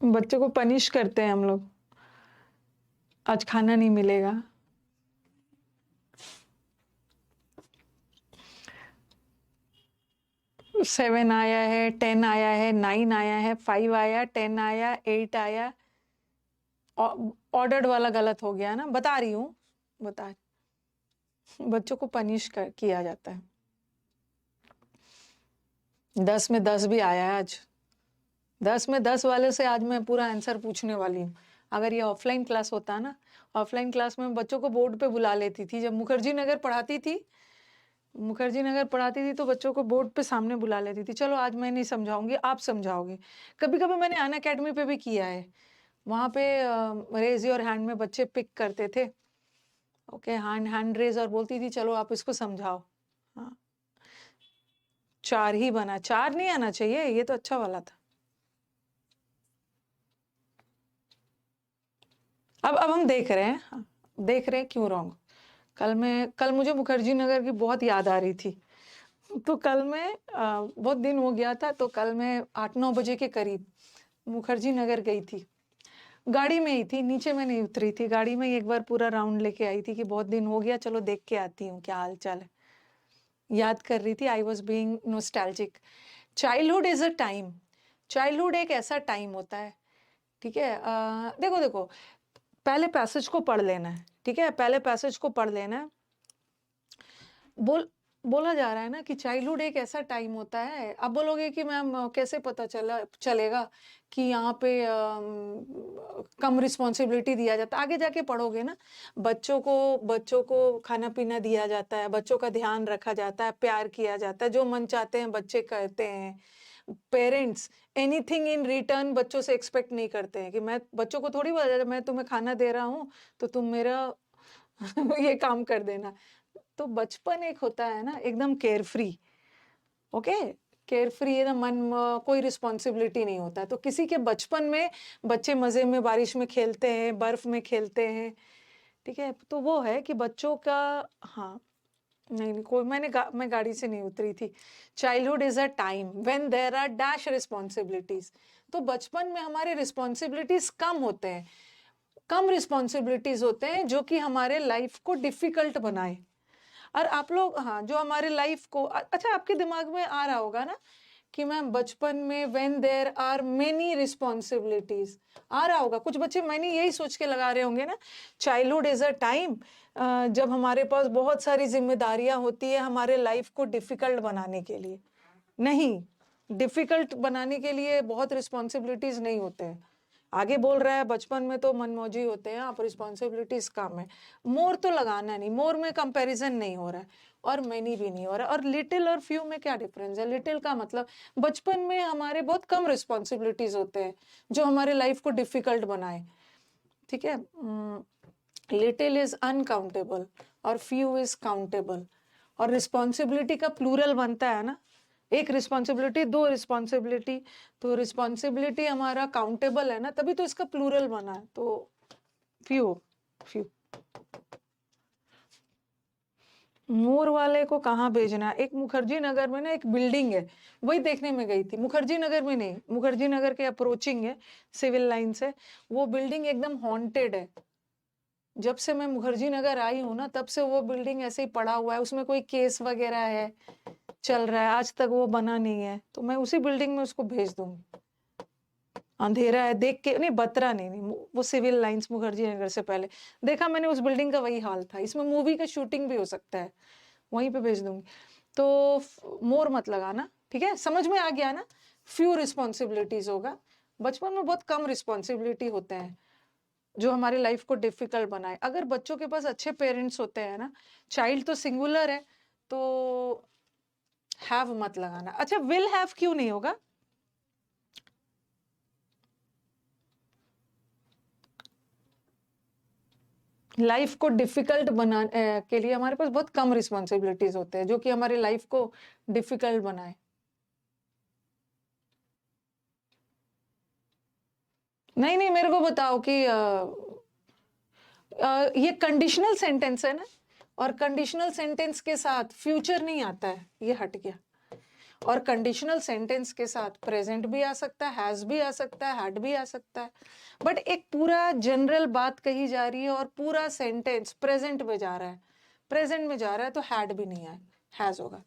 [SPEAKER 1] बच्चों को पनिश करते हैं हम लोग, आज खाना नहीं मिलेगा। सेवन आया है, 10 आया है, 9 आया है, 5 आया, 10 आया, 8 आया। ऑर्डर्ड वाला गलत हो गया ना, बता रही हूँ, बता। बच्चों को पनिश किया जाता है। 10 में 10 भी आया है आज। 10 में 10 वाले से आज मैं पूरा आंसर पूछने वाली हूँ। अगर ये ऑफलाइन क्लास होता ना, ऑफलाइन क्लास में बच्चों को बोर्ड पे बुला लेती थी। जब मुखर्जी नगर पढ़ाती थी तो बच्चों को बोर्ड पे सामने बुला लेती थी। चलो आज मैं नहीं समझाऊंगी, आप समझाओगे। कभी कभी मैंने अन अकेडमी पे भी किया है। वहां पे रेज योर हैंड में बच्चे पिक करते थे। ओके, हैंड रेज, और बोलती थी चलो आप इसको समझाओ। हाँ, 4 ही बना, 4 नहीं आना चाहिए, ये तो अच्छा वाला था। अब हम देख रहे हैं, हाँ, देख रहे हैं क्यों रॉन्ग। कल मुझे मुखर्जी नगर की बहुत याद आ रही थी। तो कल मैं बहुत दिन हो गया था, तो कल मैं 8-9 बजे के करीब मुखर्जी नगर गई थी। गाड़ी में ही थी, नीचे में नहीं उतरी थी, गाड़ी में ही एक बार पूरा राउंड लेके आई थी कि बहुत दिन हो गया, चलो देख के आती हूँ क्या हाल चाल है। याद कर रही थी, I was being nostalgic. Childhood is a time, childhood एक ऐसा टाइम होता है, ठीक है। देखो देखो, पहले पैसेज को पढ़ लेना है, ठीक है, पहले पैसेज को पढ़ लेना है। बोला जा रहा है ना कि चाइल्डहुड एक ऐसा टाइम होता है। अब बोलोगे कि मैम कैसे पता चलेगा कि यहाँ पे कम रिस्पॉन्सिबिलिटी दिया जाता है। आगे जाके पढ़ोगे ना, बच्चों को खाना पीना दिया जाता है, बच्चों का ध्यान रखा जाता है, प्यार किया जाता है, जो मन चाहते हैं बच्चे करते हैं। पेरेंट्स एनीथिंग इन रिटर्न बच्चों से एक्सपेक्ट नहीं करते हैं कि मैं बच्चों को थोड़ी बोला मैं तुम्हें खाना दे रहा हूँ तो तुम मेरा ये काम कर देना। तो बचपन एक होता है ना एकदम केयरफ्री, ओके, केयरफ्री, एकदम कोई रिस्पॉन्सिबिलिटी नहीं होता है। तो किसी के बचपन में बच्चे मजे में बारिश में खेलते हैं, बर्फ में खेलते हैं, ठीक है। तो वो है कि बच्चों का, हाँ, नहीं कोई मैं गाड़ी से नहीं उतरी थी। Childhood is a time when there are dash responsibilities. तो बचपन में हमारे रिस्पॉन्सिबिलिटीज कम होते हैं, कम रिस्पॉन्सिबिलिटीज होते हैं जो कि हमारे लाइफ को डिफिकल्ट बनाए। और आप लोग, हाँ, जो हमारे लाइफ को, अच्छा आपके दिमाग में आ रहा होगा ना कि मैम बचपन में when there are many responsibilities, आ रहा होगा। कुछ बच्चे मैंने यही सोच के लगा रहे होंगे ना, चाइल्डहुड इज अ टाइम जब हमारे पास बहुत सारी जिम्मेदारियां होती है हमारे लाइफ को डिफिकल्ट बनाने के लिए। नहीं, डिफिकल्ट बनाने के लिए बहुत रिस्पॉन्सिबिलिटीज नहीं होते हैं। आगे बोल रहा है बचपन में तो मनमौजी होते हैं, आप रिस्पॉन्सिबिलिटीज कम है। मोर तो लगाना नहीं, मोर में कंपैरिजन नहीं हो रहा है, और मैनी भी नहीं हो रहा। और लिटिल और फ्यू में क्या डिफरेंस है? लिटिल का मतलब बचपन में हमारे बहुत कम रिस्पॉन्सिबिलिटीज होते हैं जो हमारे लाइफ को डिफिकल्ट बनाए, ठीक है। लिटिल इज अनकाउंटेबल और फ्यू इज काउंटेबल। और रिस्पॉन्सिबिलिटी का प्लूरल बनता है ना, एक रिस्पॉन्सिबिलिटी, दो रिस्पॉन्सिबिलिटी, तो रिस्पॉन्सिबिलिटी हमारा काउंटेबल है ना, तभी तो इसका प्लूरल बना है। तो फ्यू, फ्यू। मोर वाले को कहाँ भेजना है? एक मुखर्जी नगर में ना एक बिल्डिंग है, वही देखने में गई थी। मुखर्जी नगर में नहीं, मुखर्जी नगर के अप्रोचिंग है सिविल लाइन से। वो बिल्डिंग एकदम हॉन्टेड है। जब से मैं मुखर्जी नगर आई हूँ ना, तब से वो बिल्डिंग ऐसे ही पड़ा हुआ है, उसमें कोई केस वगैरह है चल रहा है, आज तक वो बना नहीं है। तो मैं उसी बिल्डिंग में उसको भेज दूंगी। अंधेरा है देख के, नहीं बतरा नहीं, वो सिविल लाइंस मुखर्जी नगर से पहले देखा मैंने, उस बिल्डिंग का वही हाल था। इसमें मूवी का शूटिंग भी हो सकता है, वहीं पे भेज दूंगी। तो मोर मत लगाना, ठीक है, समझ में आ गया ना? फ्यू रिस्पॉन्सिबिलिटीज होगा, बचपन में बहुत कम रिस्पॉन्सिबिलिटी होते हैं जो हमारी लाइफ को डिफिकल्ट बनाए। अगर बच्चों के पास अच्छे पेरेंट्स होते हैं ना, चाइल्ड तो सिंगुलर है, तो हैव मत लगाना। अच्छा, विल हैव क्यों नहीं होगा? लाइफ को डिफिकल्ट बनाने के लिए हमारे पास बहुत कम रिस्पॉन्सिबिलिटीज होते हैं जो कि हमारी लाइफ को डिफिकल्ट बनाए। नहीं नहीं, मेरे को बताओ कि ये कंडीशनल सेंटेंस है ना, और कंडीशनल सेंटेंस के साथ फ्यूचर नहीं आता है, ये हट गया। और कंडीशनल सेंटेंस के साथ प्रेजेंट भी आ सकता है, हैज भी आ सकता है, हैड भी आ सकता है, बट एक पूरा जनरल बात कही जा रही है और पूरा सेंटेंस प्रेजेंट में जा रहा है, प्रेजेंट में जा रहा है, तो हैड भी नहीं है, हैज होगा।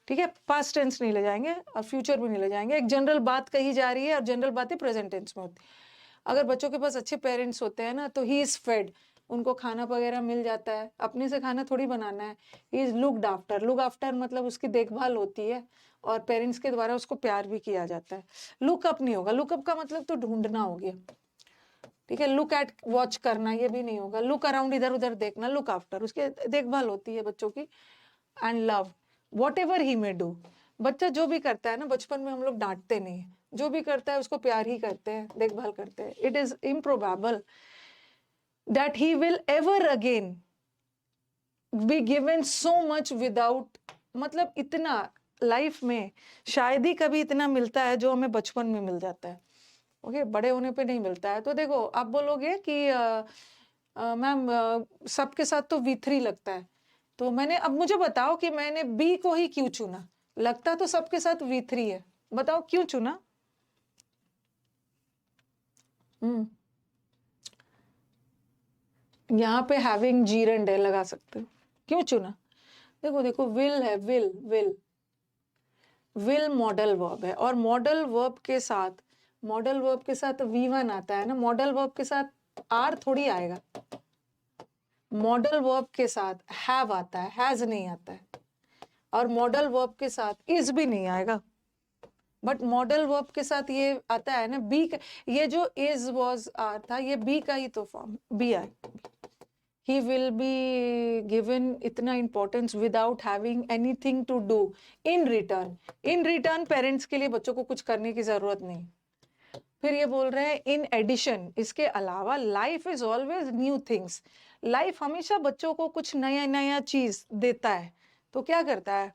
[SPEAKER 1] ठीक है, पास्ट टेंस नहीं ले जाएंगे और फ्यूचर भी नहीं ले जाएंगे। एक जनरल बात कही जा रही है और जनरल बातें प्रेजेंट टेंस में होती है। अगर बच्चों के पास अच्छे पेरेंट्स होते हैं ना, तो ही इज फेड, उनको खाना वगैरह मिल जाता है, अपने से खाना थोड़ी बनाना है। He is looked after, look after मतलब उसकी देखभाल होती है और पेरेंट्स के द्वारा उसको प्यार भी किया जाता है। लुकअप नहीं होगा, लुकअप का मतलब तो ढूंढना हो गया। ठीक है, लुक एट वॉच करना ये भी नहीं होगा। लुक अराउंड, इधर उधर देखना, लुक आफ्टर, उसके देखभाल होती है बच्चों की। And love what ever he may do, बच्चा जो भी करता है ना, बचपन में हम लोग डांटते नहीं है, जो भी करता है उसको प्यार ही करते हैं, देखभाल करते हैं। It is improbable that he will ever again be given so much without, मतलब इतना लाइफ में शायद ही कभी इतना मिलता है जो हमें बचपन में मिल जाता है। ओके, बड़े होने पे नहीं मिलता है। तो देखो, आप बोलोगे कि मैम सबके साथ तो V3 लगता है, तो मैंने, अब मुझे बताओ कि मैंने बी को ही क्यों चुना? लगता तो सबके साथ V3 है, बताओ क्यों चुना? यहाँ पे हैविंग जीरेंड है, लगा सकते हो। क्यों चुना? देखो देखो, विल है, will will will modal verb है, और मॉडल वर्ब के साथ, मॉडल वर्ब के साथ V1 आता है ना, मॉडल वर्ब के साथ आर थोड़ी आएगा। मॉडल वर्ब के साथ हैव आता है, हैज नहीं आता है, और मॉडल वर्ब के साथ इज भी नहीं आएगा। बट मॉडल वर्ब के साथ ये आता है ना, बी का, ये जो इज वॉज आर था, ये बी का ही तो फॉर्म, बी आए। ही विल बी गिवन इतना importance without having anything to do in return. In return parents के लिए बच्चों को कुछ करने की जरूरत नहीं। फिर ये बोल रहे हैं इन एडिशन, इसके अलावा life is always new things, life हमेशा बच्चों को कुछ नया नया चीज देता है। तो क्या करता है?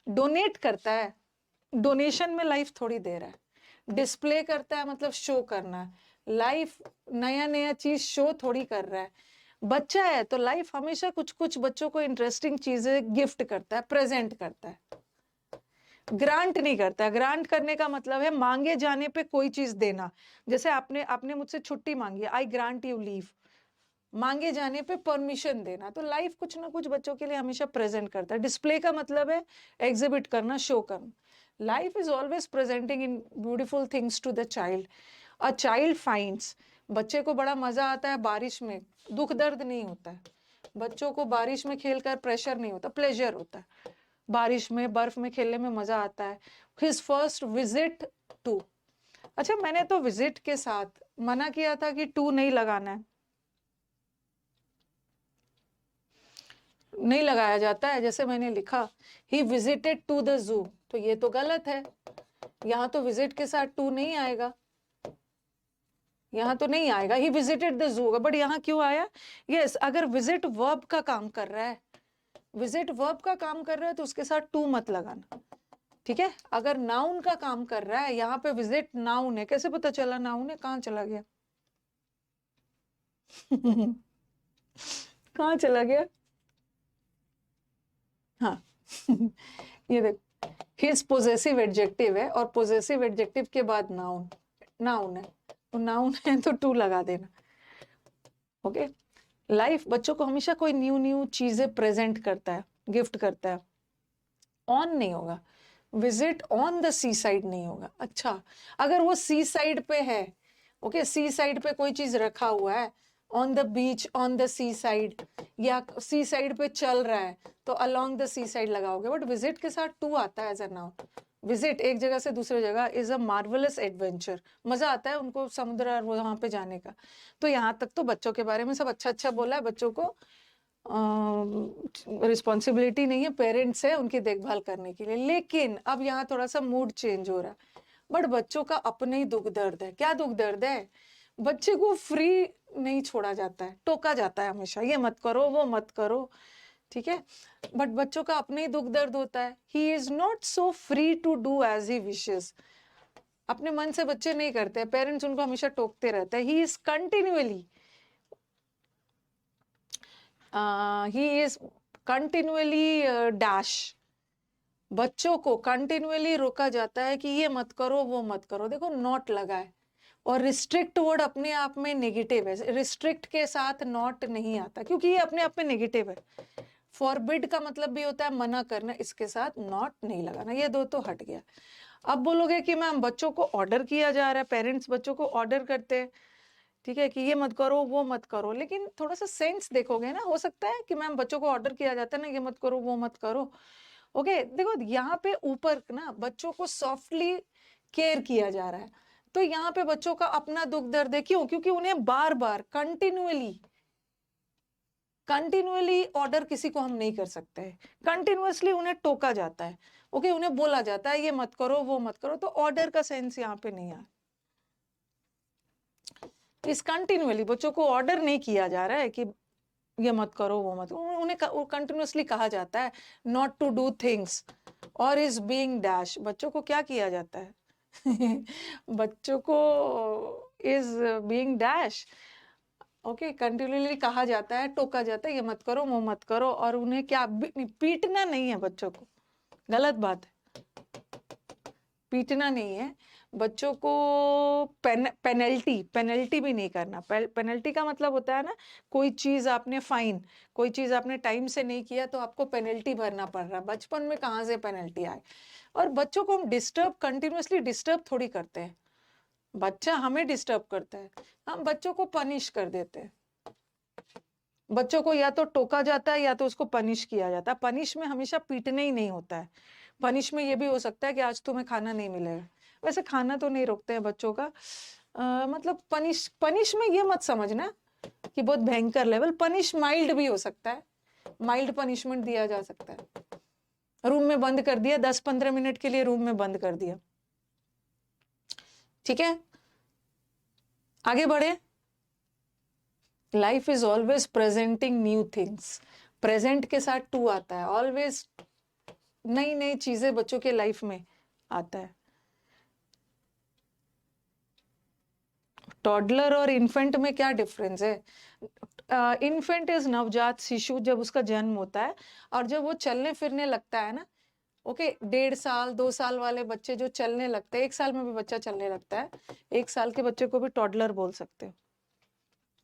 [SPEAKER 1] डोनेट करता है। डोनेशन में लाइफ थोड़ी दे रहा है। डिस्प्ले करता है मतलब शो करना है, लाइफ नया नया चीज शो थोड़ी कर रहा है। बच्चा है तो लाइफ हमेशा कुछ कुछ बच्चों को इंटरेस्टिंग चीजें गिफ्ट करता है, प्रेजेंट करता है, ग्रांट नहीं करता। ग्रांट करने का मतलब है मांगे जाने पे कोई चीज देना। जैसे आपने आपने मुझसे छुट्टी मांगी, आई ग्रांट यू लीव, मांगे जाने पे परमिशन देना। तो लाइफ कुछ ना कुछ बच्चों के लिए हमेशा प्रेजेंट करता है। डिस्प्ले का मतलब है एग्जिबिट करना, शो करना। Life is always presenting in beautiful things to the child. A child finds, बच्चे को बड़ा मजा आता है बारिश में, दुख दर्द नहीं होता है। बच्चों को बारिश में खेलकर प्रेशर नहीं होता, प्लेजर होता है। बारिश में, बर्फ में खेलने में मजा आता है। हिज फर्स्ट विजिट टू, अच्छा मैंने तो विजिट के साथ मना किया था कि टू नहीं लगाना है, नहीं लगाया जाता है। जैसे मैंने लिखा he visited to the zoo, तो ये तो गलत है। यहाँ तो विजिट के साथ टू नहीं आएगा, यहाँ तो नहीं आएगा, he visited the zoo, but यहाँ क्यों आया? यस, अगर विजिट वर्ब का काम कर रहा है, विजिट वर्ब का काम कर रहा है तो उसके साथ टू मत लगाना। ठीक है, अगर नाउन का काम कर रहा है, यहाँ पे विजिट नाउन है, कैसे पता चला नाउन है? कहाँ चला गया? कहाँ चला गया? हाँ ये देख, हिज पोजेसिव एडजेक्टिव है, और पोजेसिव एडजेक्टिव के बाद नाउन, नाउन है, तो नाउन है तो टू लगा देना। ओके, लाइफ बच्चों को हमेशा कोई न्यू न्यू चीजें प्रेजेंट करता है, गिफ्ट करता है। ऑन नहीं होगा, visit on the sea side नहीं होगा। अच्छा, अगर वो सी साइड पे है, ओके, सी साइड पे कोई चीज रखा हुआ है, on the beach, on the sea side, या सी साइड पे चल रहा है, तो अलोंग द सी साइड लगाओगे। बट विजिट के साथ टू आता है एज अ नाउन, विजिट एक जगह से दूसरे जगह इज अ मार्वलस एडवेंचर, मजा आता है उनको समुद्र और वहां पे जाने का। तो यहाँ तक तो बच्चों के बारे में सब अच्छा अच्छा बोला है। बच्चों को रिस्पॉन्सिबिलिटी नहीं है, पेरेंट्स है उनकी देखभाल करने के लिए। लेकिन अब यहाँ थोड़ा सा मूड चेंज हो रहा है। बट बच्चों का अपने ही दुख दर्द है। क्या दुख दर्द है? बच्चे को फ्री नहीं छोड़ा जाता है, टोका जाता है हमेशा, ये मत करो वो मत करो, ठीक है। बट बच्चों का अपने ही दुख दर्द होता है। He is not so free to do as he wishes. अपने मन से बच्चे नहीं करते, पेरेंट्स उनको हमेशा टोकते रहते हैं। He is continually dash. बच्चों को कंटिन्यूअली रोका जाता है कि ये मत करो वो मत करो। देखो नॉट लगा है, और रिस्ट्रिक्ट वर्ड अपने आप में नेगेटिव है। रिस्ट्रिक्ट के साथ नॉट नहीं आता, क्योंकि ये अपने आप में नेगेटिव है। फॉरबिड का मतलब भी होता है मना करना, इसके साथ नॉट नहीं लगाना। ये दो तो हट गया। अब बोलोगे कि मैम बच्चों को ऑर्डर किया जा रहा है, पेरेंट्स बच्चों को ऑर्डर करते हैं, ठीक है, कि ये मत करो वो मत करो। लेकिन थोड़ा सा सेंस देखोगे ना, हो सकता है कि मैम बच्चों को ऑर्डर किया जाता है ना, ये मत करो वो मत करो। ओके, देखो यहाँ पे ऊपर ना बच्चों को सॉफ्टली केयर किया जा रहा है। तो यहाँ पे बच्चों का अपना दुख दर्द है। क्यों? क्योंकि उन्हें बार बार कंटिन्यूअली ऑर्डर किसी को हम नहीं कर सकते हैं। कंटिन्यूअसली उन्हें टोका जाता है, ओके, उन्हें बोला जाता है ये मत करो वो मत करो। तो ऑर्डर का सेंस यहाँ पे नहीं आया। इस कंटिन्यूअली बच्चों को ऑर्डर नहीं किया जा रहा है कि ये मत करो वो मत, उन्हें कंटिन्यूअसली कहा जाता है नॉट टू डू थिंग्स और इज बीइंग डैश। बच्चों को क्या किया जाता है? बच्चों को is being dash, okay, continually कहा जाता है, टोका जाता है ये मत करो वो मत करो। और उन्हें क्या पीटना नहीं है बच्चों को, गलत बात है, पीटना नहीं है बच्चों को। पेनल्टी भी नहीं करना। पेनल्टी का मतलब होता है ना, कोई चीज आपने कोई चीज आपने टाइम से नहीं किया तो आपको पेनल्टी भरना पड़ रहा है। बचपन में कहाँ से पेनल्टी आए? और बच्चों को हम कंटिन्यूअसली डिस्टर्ब थोड़ी करते हैं। बच्चा हमें डिस्टर्ब करता है, हम बच्चों को पनिश कर देते हैं। बच्चों को या तो टोका जाता है या तो उसको पनिश किया जाता है। पनिश में हमेशा पीटने ही नहीं होता है। पनिश में ये भी हो सकता है कि आज तुम्हें खाना नहीं मिलेगा। वैसे खाना तो नहीं रोकते हैं बच्चों का, मतलब पनिश में ये मत समझना कि बहुत भयंकर लेवल। पनिश माइल्ड भी हो सकता है, माइल्ड पनिशमेंट दिया जा सकता है। रूम में बंद कर दिया, 10-15 मिनट के लिए रूम में बंद कर दिया, ठीक है। आगे बढ़े। Life is always presenting new things. Present के साथ टू आता है, ऑलवेज नई नई चीजें बच्चों के लाइफ में आता है। टॉडलर और इन्फेंट में क्या डिफरेंस है? इन्फेंट इज नवजात शिशु, जब उसका जन्म होता है और जब वो चलने फिरने लगता है ना, ओके, 1.5 साल 2 साल वाले बच्चे जो चलने लगते हैं, 1 साल में भी बच्चा चलने लगता है, 1 साल के बच्चे को भी टॉडलर बोल सकते हो।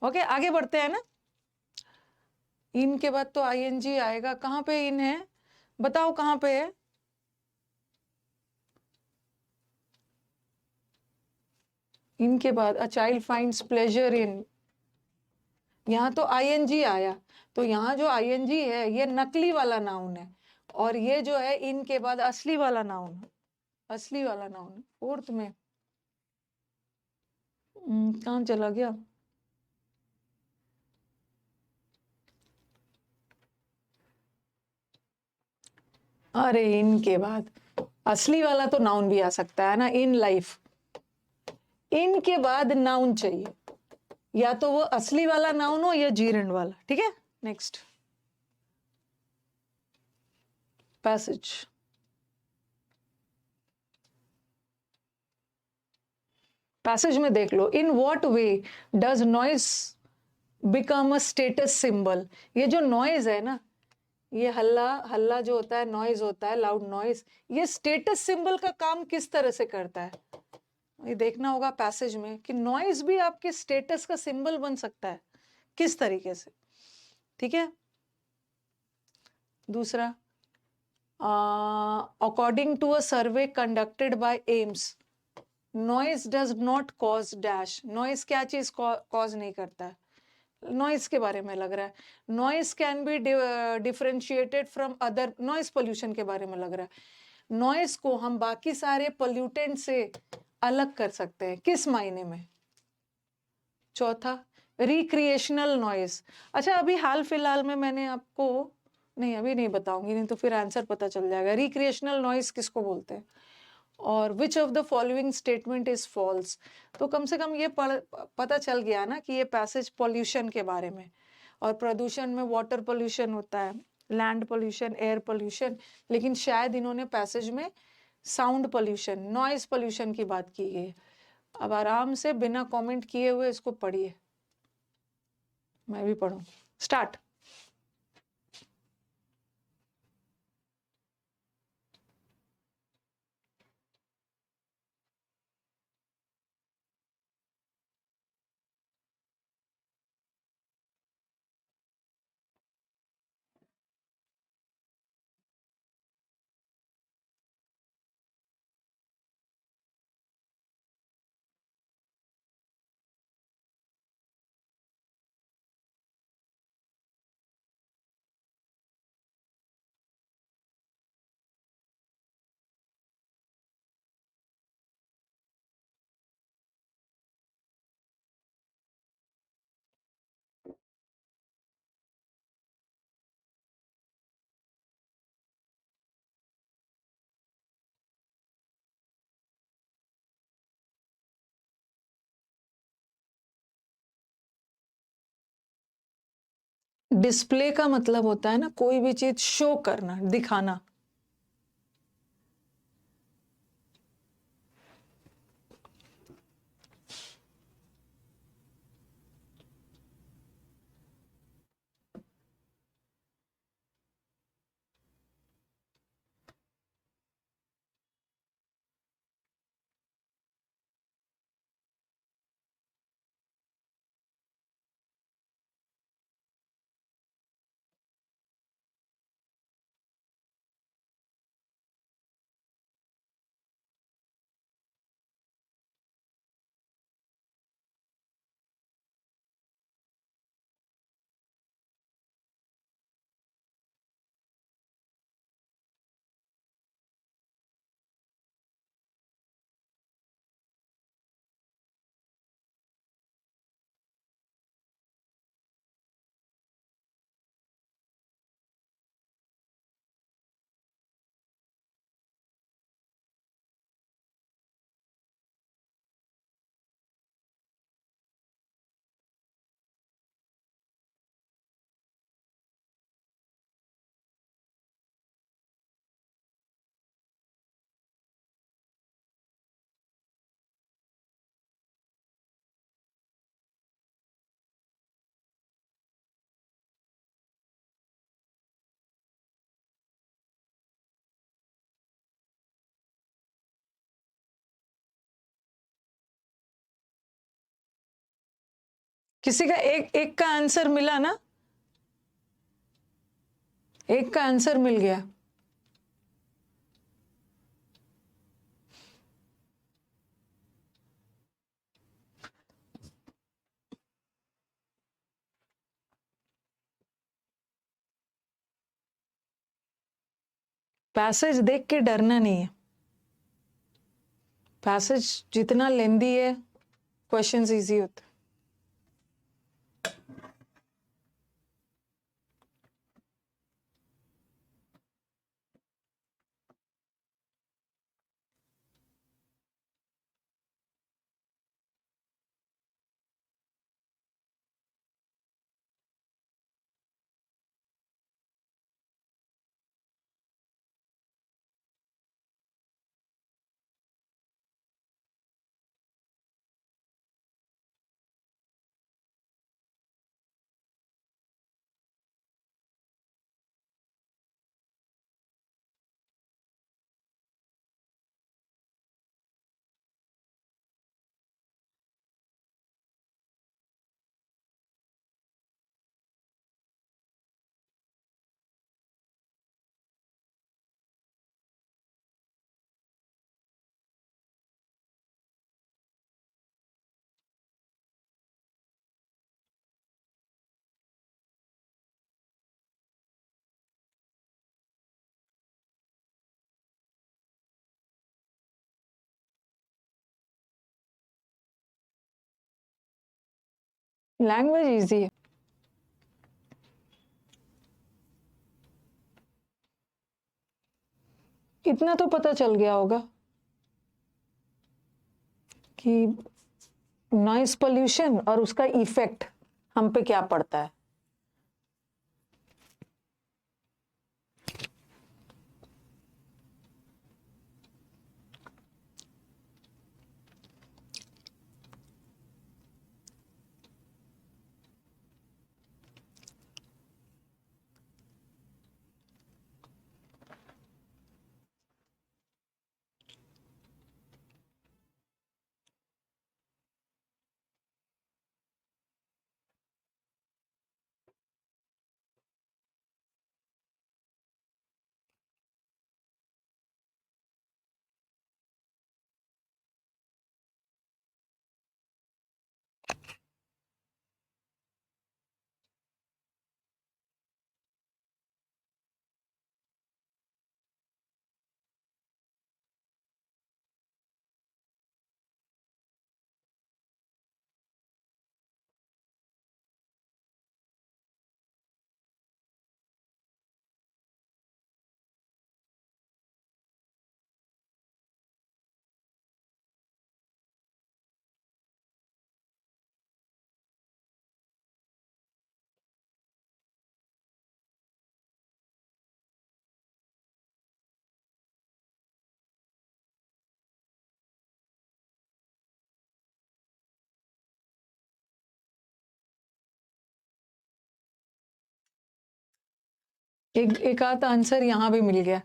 [SPEAKER 1] ओके, आगे बढ़ते हैं ना। इन के बाद तो आईएनजी आएगा। कहाँ पे इन है बताओ, कहाँ पे है? इनके बाद अ चाइल्ड फाइंड्स प्लेजर इन, यहाँ तो आईएनजी आया। तो यहाँ जो आईएनजी है ये नकली वाला नाउन है, और ये जो है इनके बाद असली वाला नाउन है। असली वाला नाउन है फोर्थ में। कहाँ चला गया? अरे इनके बाद असली वाला तो नाउन भी आ सकता है ना, इन लाइफ। इनके बाद नाउन चाहिए, या तो वो असली वाला नाउन हो या जीरेंड वाला, ठीक है। Next passage. पैसेज में देख लो, in what way does noise become a status symbol. ये जो नॉइज है ना, ये हल्ला हल्ला जो होता है, नॉइज होता है, लाउड नॉइज, ये स्टेटस सिंबल का काम किस तरह से करता है? ये देखना होगा पैसेज में कि नॉइज भी आपके स्टेटस का सिंबल बन सकता है, किस तरीके से, ठीक है। दूसरा, according to a survey conducted by AIIMS, noise does not cause dash. Noise क्या चीज कॉज नहीं करता है? नॉइज के बारे में लग रहा है। Noise can be differentiated from other, noise pollution के बारे में लग रहा है। नॉइस को हम बाकी सारे पोल्यूटेंट से अलग कर सकते हैं? किस मायने में? चौथा, रिक्रिएशनल नॉइस। अच्छा, अभी हाल फिलहाल में मैंने आपको, नहीं अभी नहीं बताऊंगी, नहीं तो फिर आंसर पता चल जाएगा। रिक्रिएशनल नॉइस किसको बोलते हैं? और which of the following statement is false? तो कम से कम ये पता चल गया ना कि ये पैसेज पॉल्यूशन के बारे में, और प्रदूषण में वाटर पॉल्यूशन होता है, लैंड पॉल्यूशन, एयर पॉल्यूशन, लेकिन शायद इन्होंने पैसेज में साउंड पॉल्यूशन, नॉइज पॉल्यूशन की बात की है। अब आराम से बिना कमेंट किए हुए इसको पढ़िए, मैं भी पढ़ूं। स्टार्ट। डिस्प्ले का मतलब होता है ना कोई भी चीज शो करना, दिखाना। किसी का एक एक का आंसर मिला ना? एक का आंसर मिल गया। पैसेज देख के डरना नहीं है। पैसेज जितना लेंदी है, क्वेश्चंस इजी होते हैं। लैंग्वेज इजी है। इतना तो पता चल गया होगा कि नॉइस पोल्यूशन और उसका इफेक्ट हम पे क्या पड़ता है। एक आध आंसर यहाँ भी मिल गया।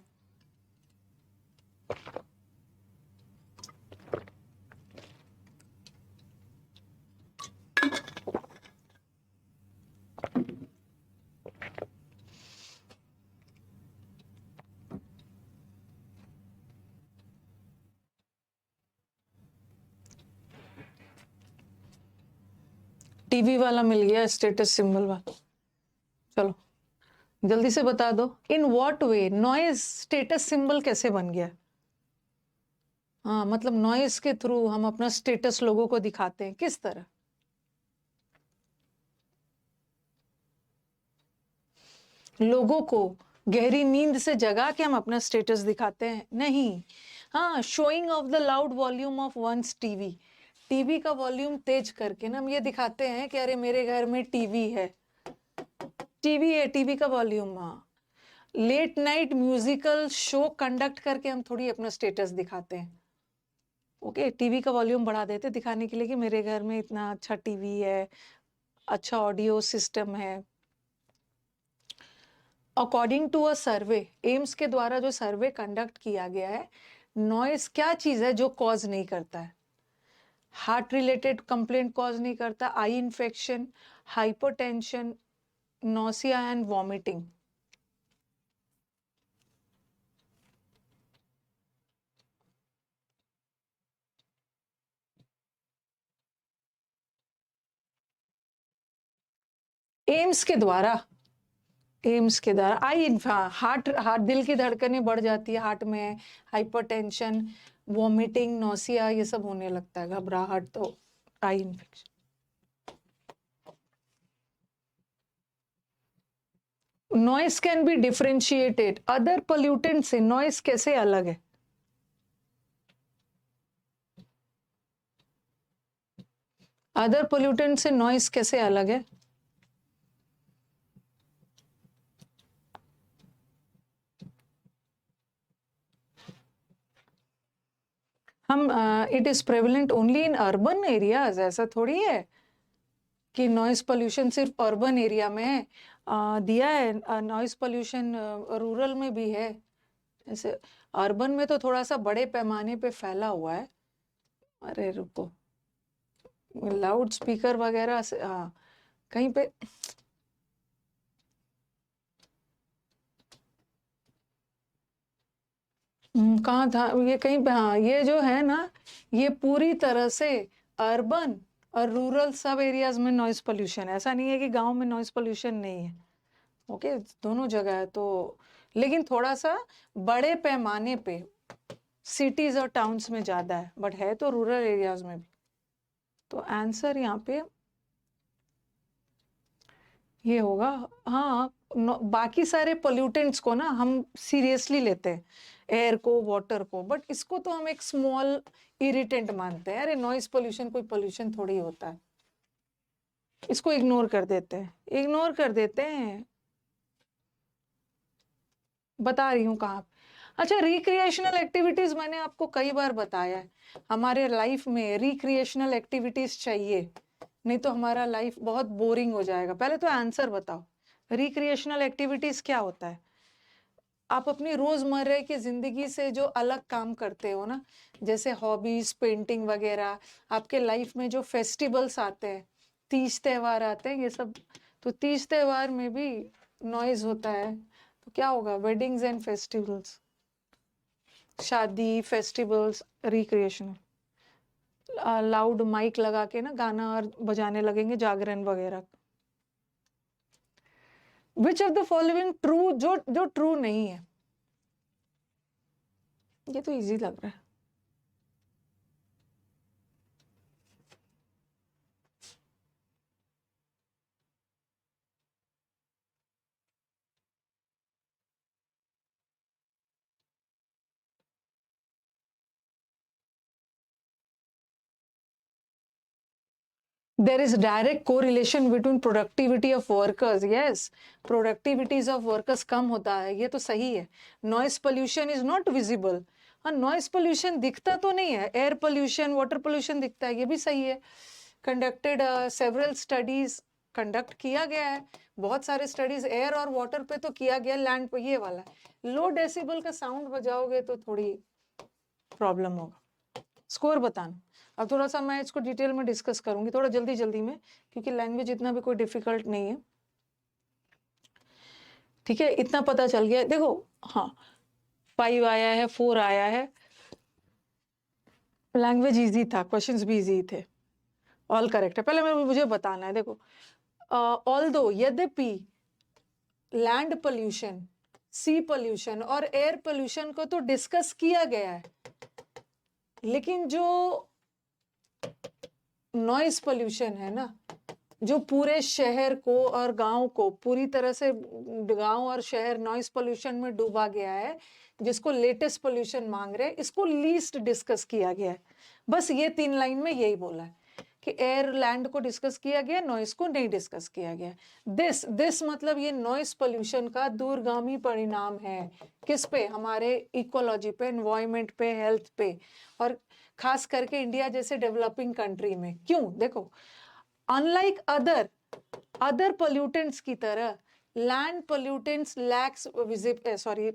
[SPEAKER 1] टीवी वाला मिल गया, स्टेटस सिंबल वाला। चलो जल्दी से बता दो, इन what way noise status symbol कैसे बन गया? हाँ, मतलब नॉइज के थ्रू हम अपना स्टेटस लोगों को दिखाते हैं, किस तरह? लोगों को गहरी नींद से जगा के हम अपना स्टेटस दिखाते हैं? नहीं। हाँ, showing off the loud volume of one's TV, TV का वॉल्यूम तेज करके ना हम ये दिखाते हैं कि अरे मेरे घर में टीवी है, टीवी है, टीवी का वॉल्यूम। हाँ, late night musical show conduct करके हम थोड़ी अपना स्टेटस दिखाते हैं। ओके, टीवी का वॉल्यूम बढ़ा देते दिखाने के लिए कि मेरे घर में इतना अच्छा टीवी है, अच्छा ऑडियो सिस्टम है। According to a survey, AIIMS के द्वारा जो सर्वे कंडक्ट किया गया है, नॉइस क्या चीज है जो कॉज नहीं करता है? हार्ट रिलेटेड कंप्लेंट कॉज नहीं करता, eye infection, hypertension, nausea and vomiting. AIIMS के द्वारा, एम्स के द्वारा आई हार्ट हार्ट दिल की धड़कनें बढ़ जाती है हार्ट में, हाइपरटेंशन, वॉमिटिंग, नोसिया, ये सब होने लगता है, घबराहट, तो eye infection. Noise can be differentiated other pollutant से, नॉइस कैसे अलग है? अदर पोल्यूटेंट से नॉइस कैसे अलग है? हम it is prevalent only in urban areas, ऐसा थोड़ी है कि नॉइस पोल्यूशन सिर्फ अर्बन एरिया में है। दिया है नॉइस पोल्यूशन रूरल में भी है। जैसे अर्बन में तो थोड़ा सा बड़े पैमाने पे फैला हुआ है। अरे रुको, लाउड स्पीकर वगैरह से, हाँ कहीं पे कहाँ था ये, कहीं पे, हाँ ये जो है ना, ये पूरी तरह से अर्बन और रूरल सब एरियाज में नॉइस पोल्यूशन है। ऐसा नहीं है कि गांव में नॉइस पोल्यूशन नहीं है। ओके, दोनों जगह है तो, लेकिन थोड़ा सा बड़े पैमाने पे सिटीज और टाउन्स में ज्यादा है, बट है तो रूरल एरियाज में भी। तो आंसर यहाँ पे ये होगा। हाँ, बाकी सारे पोल्यूटेंट्स को ना हम सीरियसली लेते हैं, एयर को, वाटर को, बट इसको तो हम एक स्मॉल इरिटेंट मानते हैं। अरे नॉइस पोल्यूशन कोई पोल्यूशन थोड़ी होता है, इसको इग्नोर कर देते हैं, इग्नोर कर देते हैं। बता रही हूँ कहाँ। अच्छा, रिक्रिएशनल एक्टिविटीज मैंने आपको कई बार बताया है, हमारे लाइफ में रिक्रिएशनल एक्टिविटीज चाहिए, नहीं तो हमारा लाइफ बहुत बोरिंग हो जाएगा। पहले तो आंसर बताओ, रिक्रिएशनल एक्टिविटीज क्या होता है? आप अपनी रोजमर्रा की जिंदगी से जो अलग काम करते हो ना, जैसे हॉबीज, पेंटिंग वगैरह, आपके लाइफ में जो फेस्टिवल्स आते हैं, तीज त्योहार आते हैं, ये सब, तो तीज त्योहार में भी नॉइज होता है, तो क्या होगा? वेडिंग्स एंड फेस्टिवल्स, शादी, फेस्टिवल्स, रिक्रिएशनल, लाउड माइक लगा के ना गाना और बजाने लगेंगे, जागरण वगैरह। विच ऑफ द फॉलोइंग ट्रू, जो जो ट्रू नहीं है? ये तो इजी लग रहा है। There is direct correlation between productivity of workers. Yes, productivities of workers कम होता है, ये तो सही है। Noise pollution is not visible. हाँ, noise pollution दिखता तो नहीं है, air pollution, water pollution दिखता है, ये भी सही है। Conducted several studies, conduct किया गया है, बहुत सारे स्टडीज एयर और वाटर पे तो किया गया, लैंड पे ये वाला लो डेसिबल का साउंड बजाओगे तो थोड़ी प्रॉब्लम होगा। स्कोर बताना। अब थोड़ा सा मैं इसको डिटेल में डिस्कस करूंगी, थोड़ा जल्दी जल्दी में, क्योंकि लैंग्वेज इतना भी कोई डिफिकल्ट नहीं है। ठीक है, इतना पता चल गया। देखो, हाँ, 5 आया है, 4 आया है, लैंग्वेज इजी था, क्वेश्चंस भी इजी थे, ऑल करेक्ट है। पहले मुझे बताना है, देखो, ऑल्दो, यद्यपि लैंड पोल्यूशन, सी पोल्यूशन और एयर पोल्यूशन को तो डिस्कस किया गया है, लेकिन जो नॉइस पोल्यूशन है ना, जो पूरे शहर को और गांव को पूरी तरह से, गांव और शहर नॉइस पोल्यूशन में डूबा गया है, जिसको लेटेस्ट पोल्यूशन मांग रहे हैं, इसको लीस्ट डिस्कस किया गया है। बस ये 3 लाइन में यही बोला है कि एयर, लैंड को डिस्कस किया गया, नॉइस को नहीं डिस्कस किया गया। दिस मतलब ये नॉइस पोल्यूशन का दूरगामी परिणाम है। किस पे? हमारे इकोलॉजी पे, एनवायरमेंट पे, हेल्थ पे, और खास करके इंडिया जैसे डेवलपिंग कंट्री में। क्यों? देखो, अनलाइक अदर पोल्यूटेंट्स की तरह land pollutants lakhs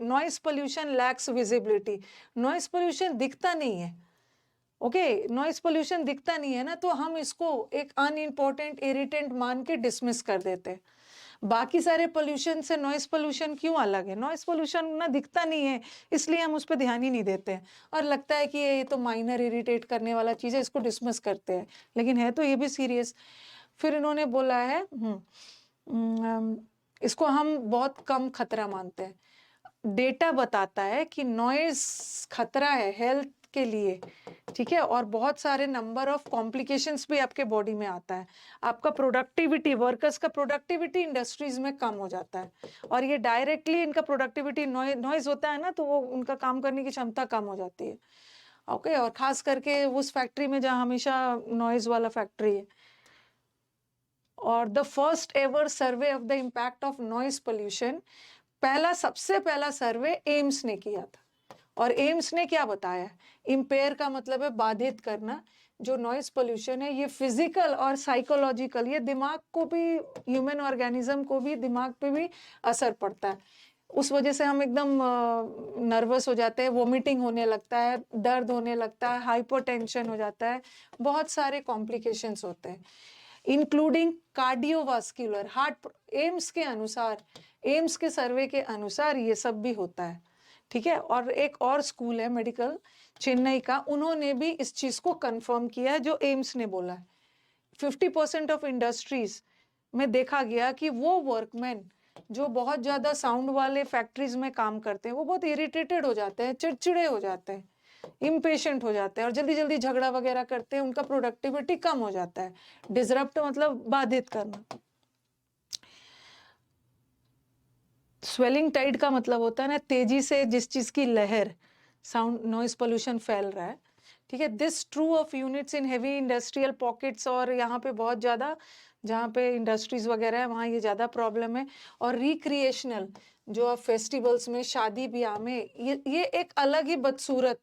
[SPEAKER 1] noise pollution lakhs visibility. Noise pollution दिखता नहीं है, ओके, नॉइस पोल्यूशन दिखता नहीं है ना, तो हम इसको एक अनइम्पोर्टेंट इरिटेंट मान के डिसमिस कर देते हैं। बाकी सारे पोल्यूशन से नॉइस पोल्यूशन क्यों अलग है? नॉइस पोल्यूशन ना दिखता नहीं है, इसलिए हम उस पर ध्यान ही नहीं देते हैं, और लगता है कि ये तो माइनर इरिटेट करने वाला चीज़ है, इसको डिसमिस करते हैं, लेकिन है तो ये भी सीरियस। फिर इन्होंने बोला है इसको हम बहुत कम खतरा मानते हैं। डेटा बताता है कि नॉइज खतरा है हेल्थ के लिए, ठीक है, और बहुत सारे नंबर ऑफ कॉम्प्लिकेशंस भी आपके बॉडी में आता है। आपका प्रोडक्टिविटी, वर्कर्स का प्रोडक्टिविटी इंडस्ट्रीज में कम हो जाता है, और ये डायरेक्टली इनका प्रोडक्टिविटी, नॉइज होता है ना, तो वो उनका काम करने की क्षमता कम हो जाती है, ओके, और खास करके उस फैक्ट्री में जहाँ हमेशा नॉइज वाला फैक्ट्री है। और the first ever survey of the impact of noise pollution, सबसे पहला सर्वे एम्स ने किया था, और एम्स ने क्या बताया? इम्पेयर का मतलब है बाधित करना। जो नॉइस पोल्यूशन है ये फिजिकल और साइकोलॉजिकल, ये दिमाग को भी, ह्यूमन ऑर्गेनिज्म को भी, दिमाग पे भी असर पड़ता है। उस वजह से हम एकदम नर्वस हो जाते हैं, वोमिटिंग होने लगता है, दर्द होने लगता है, हाइपोटेंशन हो जाता है, बहुत सारे कॉम्प्लिकेशंस होते हैं, इंक्लूडिंग कार्डियोवास्कुलर हार्ट। एम्स के अनुसार, एम्स के सर्वे के अनुसार ये सब भी होता है, ठीक है। और एक और स्कूल है मेडिकल, चेन्नई का, उन्होंने भी इस चीज को कंफर्म किया है जो एम्स ने बोला है। 50% ऑफ इंडस्ट्रीज में देखा गया कि वो वर्कमैन जो बहुत ज्यादा साउंड वाले फैक्ट्रीज में काम करते हैं, वो बहुत इरिटेटेड हो जाते हैं, चिड़चिड़े हो जाते हैं, इम्पेशेंट हो जाते हैं, और जल्दी जल्दी झगड़ा वगैरह करते हैं, उनका प्रोडक्टिविटी कम हो जाता है। डिसरप्ट मतलब बाधित करना। स्वेलिंग टाइड का मतलब होता है ना तेजी से जिस चीज की लहर, साउंड नॉइज पोल्यूशन फैल रहा है, ठीक है। This true of units in heavy industrial pockets, और यहाँ पे बहुत ज्यादा जहाँ पे इंडस्ट्रीज वगैरह है वहाँ ये ज्यादा प्रॉब्लम है। और रिक्रिएशनल, जो अब फेस्टिवल्स में शादी ब्याह में ये एक अलग ही बदसूरत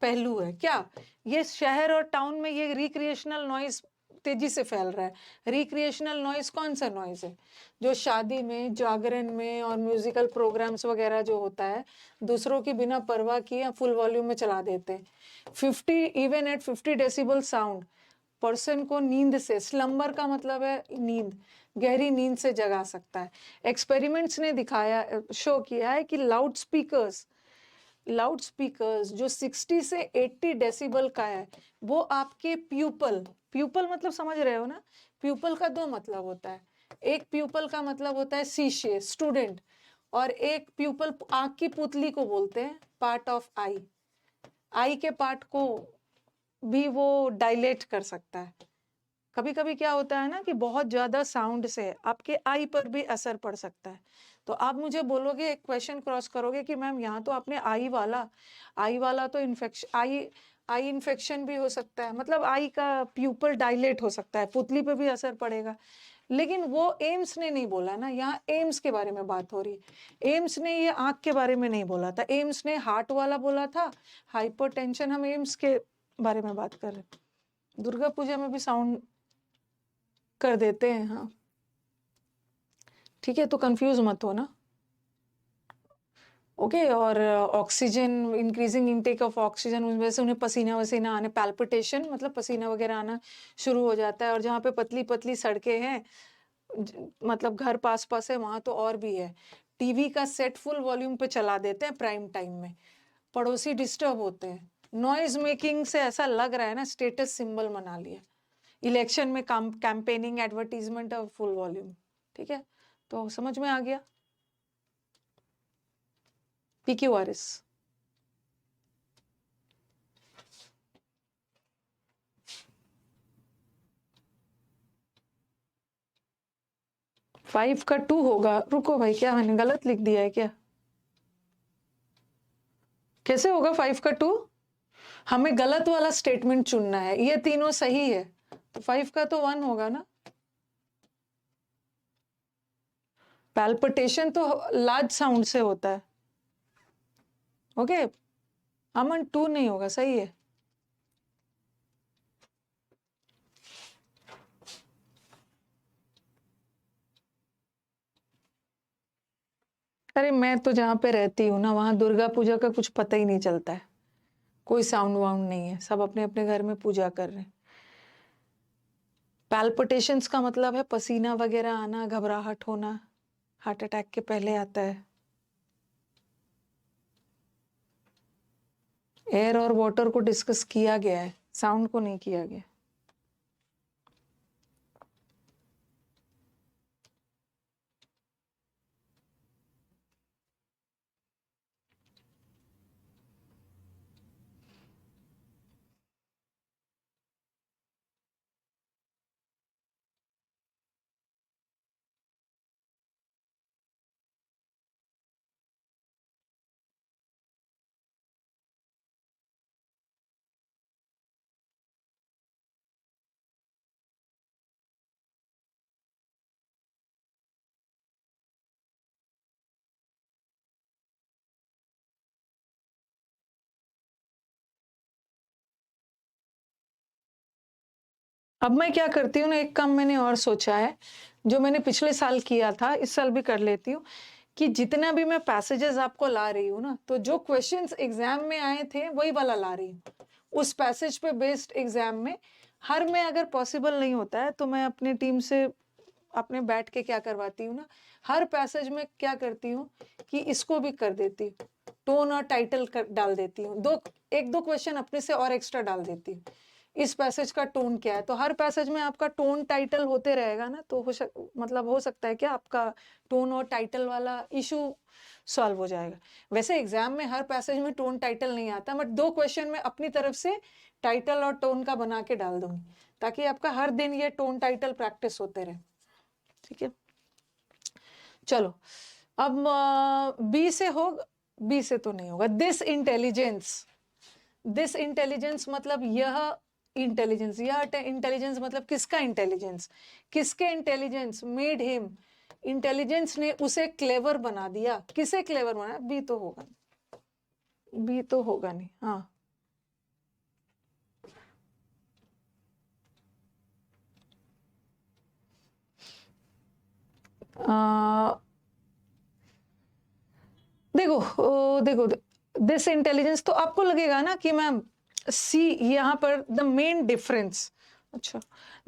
[SPEAKER 1] पहलू है क्या, ये शहर और टाउन में ये रिक्रिएशनल नॉइज तेजी से फैल रहा है। रिक्रिएशनल नॉइज कौन सा नॉइज है, जो शादी में, जागरण में और म्यूजिकल प्रोग्राम्स वगैरह जो होता है, दूसरों की बिना परवाह किए फुल वॉल्यूम में चला देते हैं। 50 even at 50 decibel sound person को नींद से, स्लम्बर का मतलब है नींद, गहरी नींद से जगा सकता है। एक्सपेरिमेंट्स ने दिखाया, शो किया है कि लाउड स्पीकर्स जो 60 से 80 डेसिबल का है, वो आपके प्यूपल मतलब समझ रहे हो ना, प्यूपल का दो मतलब होता है। एक प्यूपल का मतलब होता है शीशे, स्टूडेंट, और एक प्यूपल आंख की पुतली को बोलते हैं, पार्ट ऑफ आई के पार्ट को भी वो डायलेट कर सकता है। कभी कभी क्या होता है ना कि बहुत ज्यादा साउंड से आपके आई पर भी असर पड़ सकता है। तो आप मुझे बोलोगे, एक क्वेश्चन क्रॉस करोगे कि मैम यहाँ तो आपने आई वाला तो इन्फेक्शन, आई इन्फेक्शन भी हो सकता है, मतलब आई का प्यूपल डायलेट हो सकता है, पुतली पे भी असर पड़ेगा। लेकिन वो एम्स ने नहीं बोला ना, यहाँ एम्स के बारे में बात हो रही है। एम्स ने ये आंख के बारे में नहीं बोला था, एम्स ने हार्ट वाला बोला था, हाइपरटेंशन। हम एम्स के बारे में बात कर रहे हैं। दुर्गा पूजा में भी साउंड कर देते हैं, हाँ ठीक है, तो कंफ्यूज मत हो ना। ओके, और oxygen, increasing intake of oxygen, उस वजह से उन्हें पसीना वसीना आने, पैल्पिटेशन मतलब पसीना वगैरह आना शुरू हो जाता है। और जहाँ पे पतली पतली सड़कें हैं, मतलब घर पास पास है, वहां तो और भी है। टीवी का सेट फुल वॉल्यूम पे चला देते हैं प्राइम टाइम में, पड़ोसी डिस्टर्ब होते हैं। नॉइज मेकिंग से ऐसा लग रहा है ना स्टेटस सिंबल बना लिया। इलेक्शन में कैंपेनिंग, एडवर्टीजमेंट और फुल वॉल्यूम, ठीक है, तो समझ में आ गया। PQRS। 5 का 2 होगा, रुको भाई क्या मैंने गलत लिख दिया है क्या, कैसे होगा 5 का 2? हमें गलत वाला स्टेटमेंट चुनना है, ये तीनों सही है तो 5 का तो 1 होगा ना। पैल्पिटेशन तो लार्ज साउंड से होता है। ओके, अमन 2 नहीं होगा, सही है। अरे मैं तो जहाँ पे रहती हूँ ना, वहाँ दुर्गा पूजा का कुछ पता ही नहीं चलता है, कोई साउंड वाउंड नहीं है, सब अपने अपने घर में पूजा कर रहे हैं। पैल्पिटेशंस का मतलब है पसीना वगैरह आना, घबराहट होना, हार्ट अटैक के पहले आता है। एयर और वाटर को डिस्कस किया गया है, साउंड को नहीं किया गया। अब मैं क्या करती हूँ ना, एक काम मैंने और सोचा है, जो मैंने पिछले साल किया था, इस साल भी कर लेती हूँ, कि जितना भी मैं पैसेजेस आपको ला रही हूँ ना, तो जो क्वेश्चंस एग्जाम में आए थे वही वाला ला रही हूँ, उस पैसेज पे बेस्ड एग्जाम में। हर में अगर पॉसिबल नहीं होता है तो मैं अपनी टीम से अपने बैठ के क्या करवाती हूँ ना, हर पैसेज में क्या करती हूँ कि इसको भी कर देती हूँ, टोन और टाइटल डाल देती हूँ, एक दो क्वेश्चन अपने से और एक्स्ट्रा डाल देती हूँ, इस पैसेज का टोन क्या है। तो हर पैसेज में आपका टोन टाइटल होते रहेगा ना, तो मतलब हो सकता है कि आपका टोन और टाइटल वाला इशू सॉल्व हो जाएगा। वैसे एग्जाम में हर पैसेज में टोन टाइटल नहीं आता, बट 2 क्वेश्चन में अपनी तरफ से टाइटल और टोन का बना के डाल दूंगी, ताकि आपका हर दिन ये टोन टाइटल प्रैक्टिस होते रहे, ठीक है। चलो, अब बी से होगा, बी से तो नहीं होगा। दिस इंटेलिजेंस मतलब यह इंटेलिजेंस, यह इंटेलिजेंस मतलब किसका इंटेलिजेंस, किसके इंटेलिजेंस, मेड हिम, इंटेलिजेंस ने उसे क्लेवर बना दिया। किसे क्लेवर बनाया, बी तो होगा, बी तो होगा नहीं। हाँ देखो दिस इंटेलिजेंस, तो आपको लगेगा ना कि मैम सी यहाँ पर द मेन डिफरेंस, अच्छा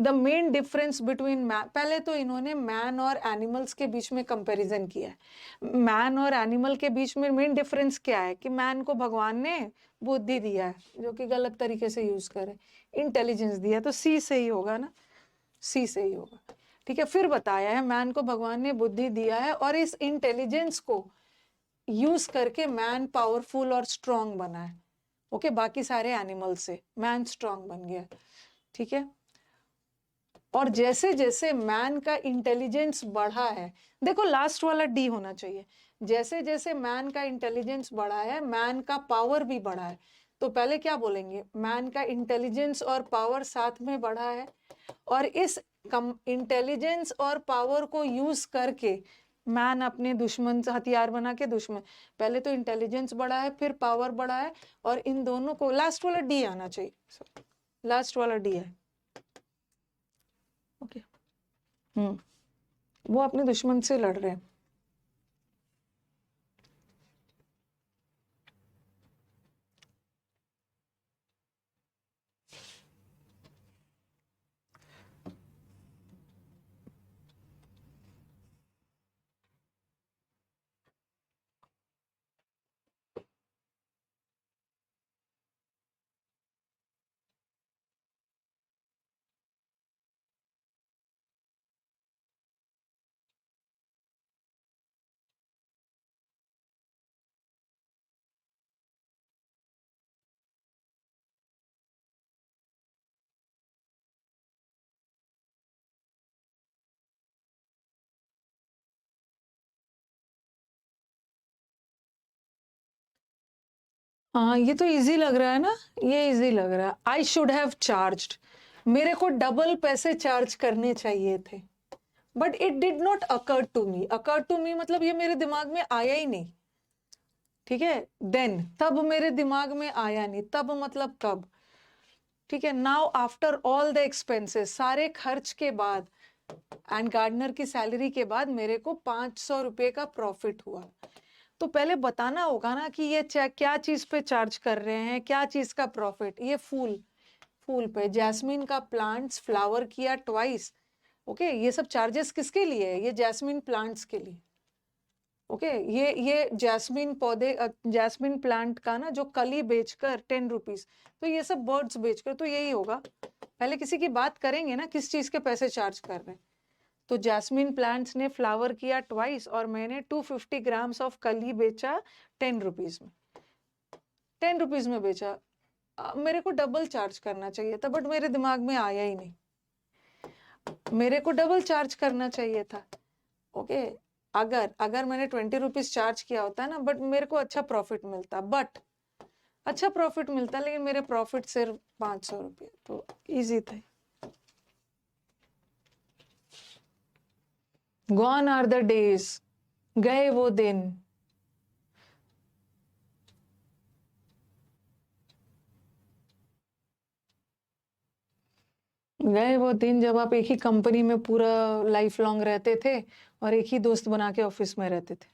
[SPEAKER 1] the main difference between man, पहले तो इन्होंने मैन और एनिमल्स के बीच में कंपैरिजन किया है। मैन और एनिमल के बीच में मेन डिफरेंस क्या है कि मैन को भगवान ने बुद्धि दिया है जो कि गलत तरीके से यूज करे, इंटेलिजेंस दिया, तो सी से ही होगा ना, सी से ही होगा। ठीक है, फिर बताया है मैन को भगवान ने बुद्धि दिया है और इस इंटेलिजेंस को यूज करके मैन पावरफुल और स्ट्रांग बना है। ओके, बाकी सारे एनिमल से मैन स्ट्रांग बन गया। ठीक है, और जैसे जैसे मैन का इंटेलिजेंस बढ़ा है, देखो लास्ट वाला डी होना चाहिए, जैसे जैसे मैन का इंटेलिजेंस बढ़ा है मैन का पावर भी बढ़ा है। तो पहले क्या बोलेंगे, मैन का इंटेलिजेंस और पावर साथ में बढ़ा है, और इस इंटेलिजेंस और पावर को यूज करके मैन अपने दुश्मन से हथियार बना के दुश्मन, पहले तो इंटेलिजेंस बढ़ा है फिर पावर बढ़ा है, और इन दोनों को, लास्ट वाला डी आना चाहिए, लास्ट वाला डी है। ओके वो अपने दुश्मन से लड़ रहे हैं। हाँ ये तो इजी लग रहा है ना, ये इजी लग रहा है। आई शुड हैव चार्ज्ड, मेरे को डबल पैसे चार्ज करने चाहिए थे, but it did not occur to me, occur to me मतलब ये मेरे दिमाग में आया ही नहीं। ठीक है, देन तब मेरे दिमाग में आया नहीं, तब मतलब कब। ठीक है, now after all the expenses, सारे खर्च के बाद एंड गार्डनर की सैलरी के बाद मेरे को 500 रुपए का प्रॉफिट हुआ। तो पहले बताना होगा ना कि ये क्या चीज पे चार्ज कर रहे हैं, क्या चीज का प्रॉफिट, ये फूल, फूल पे जैस्मिन का प्लांट्स फ्लावर किया ट्वाइस। ओके, ये सब चार्जेस किसके लिए है, ये जैस्मिन प्लांट्स के लिए। ओके, ये जैस्मिन पौधे, जैस्मिन प्लांट का ना जो कली बेचकर 10 रुपीज, तो ये सब बर्ड्स बेचकर, तो यही होगा। पहले किसी की बात करेंगे ना किस चीज के पैसे चार्ज कर रहे हैं। तो जैस्मिन प्लांट्स ने फ्लावर किया ट्वाइस और मैंने 250 ग्राम्स ऑफ कली बेचा 10 रुपीज में, 10 रुपीज में बेचा। मेरे को डबल चार्ज करना चाहिए था, बट मेरे दिमाग में आया ही नहीं, मेरे को डबल चार्ज करना चाहिए था। ओके, अगर अगर मैंने 20 रुपीज चार्ज किया होता ना, बट मेरे को अच्छा प्रॉफिट मिलता, बट अच्छा प्रॉफिट मिलता, लेकिन मेरे प्रॉफिट सिर्फ 500 रुपये, तो इजी थे। गॉन आर द डेज, गए वो दिन, गए वो दिन जब आप एक ही कंपनी में पूरा लाइफ लॉन्ग रहते थे और एक ही दोस्त बना के ऑफिस में रहते थे।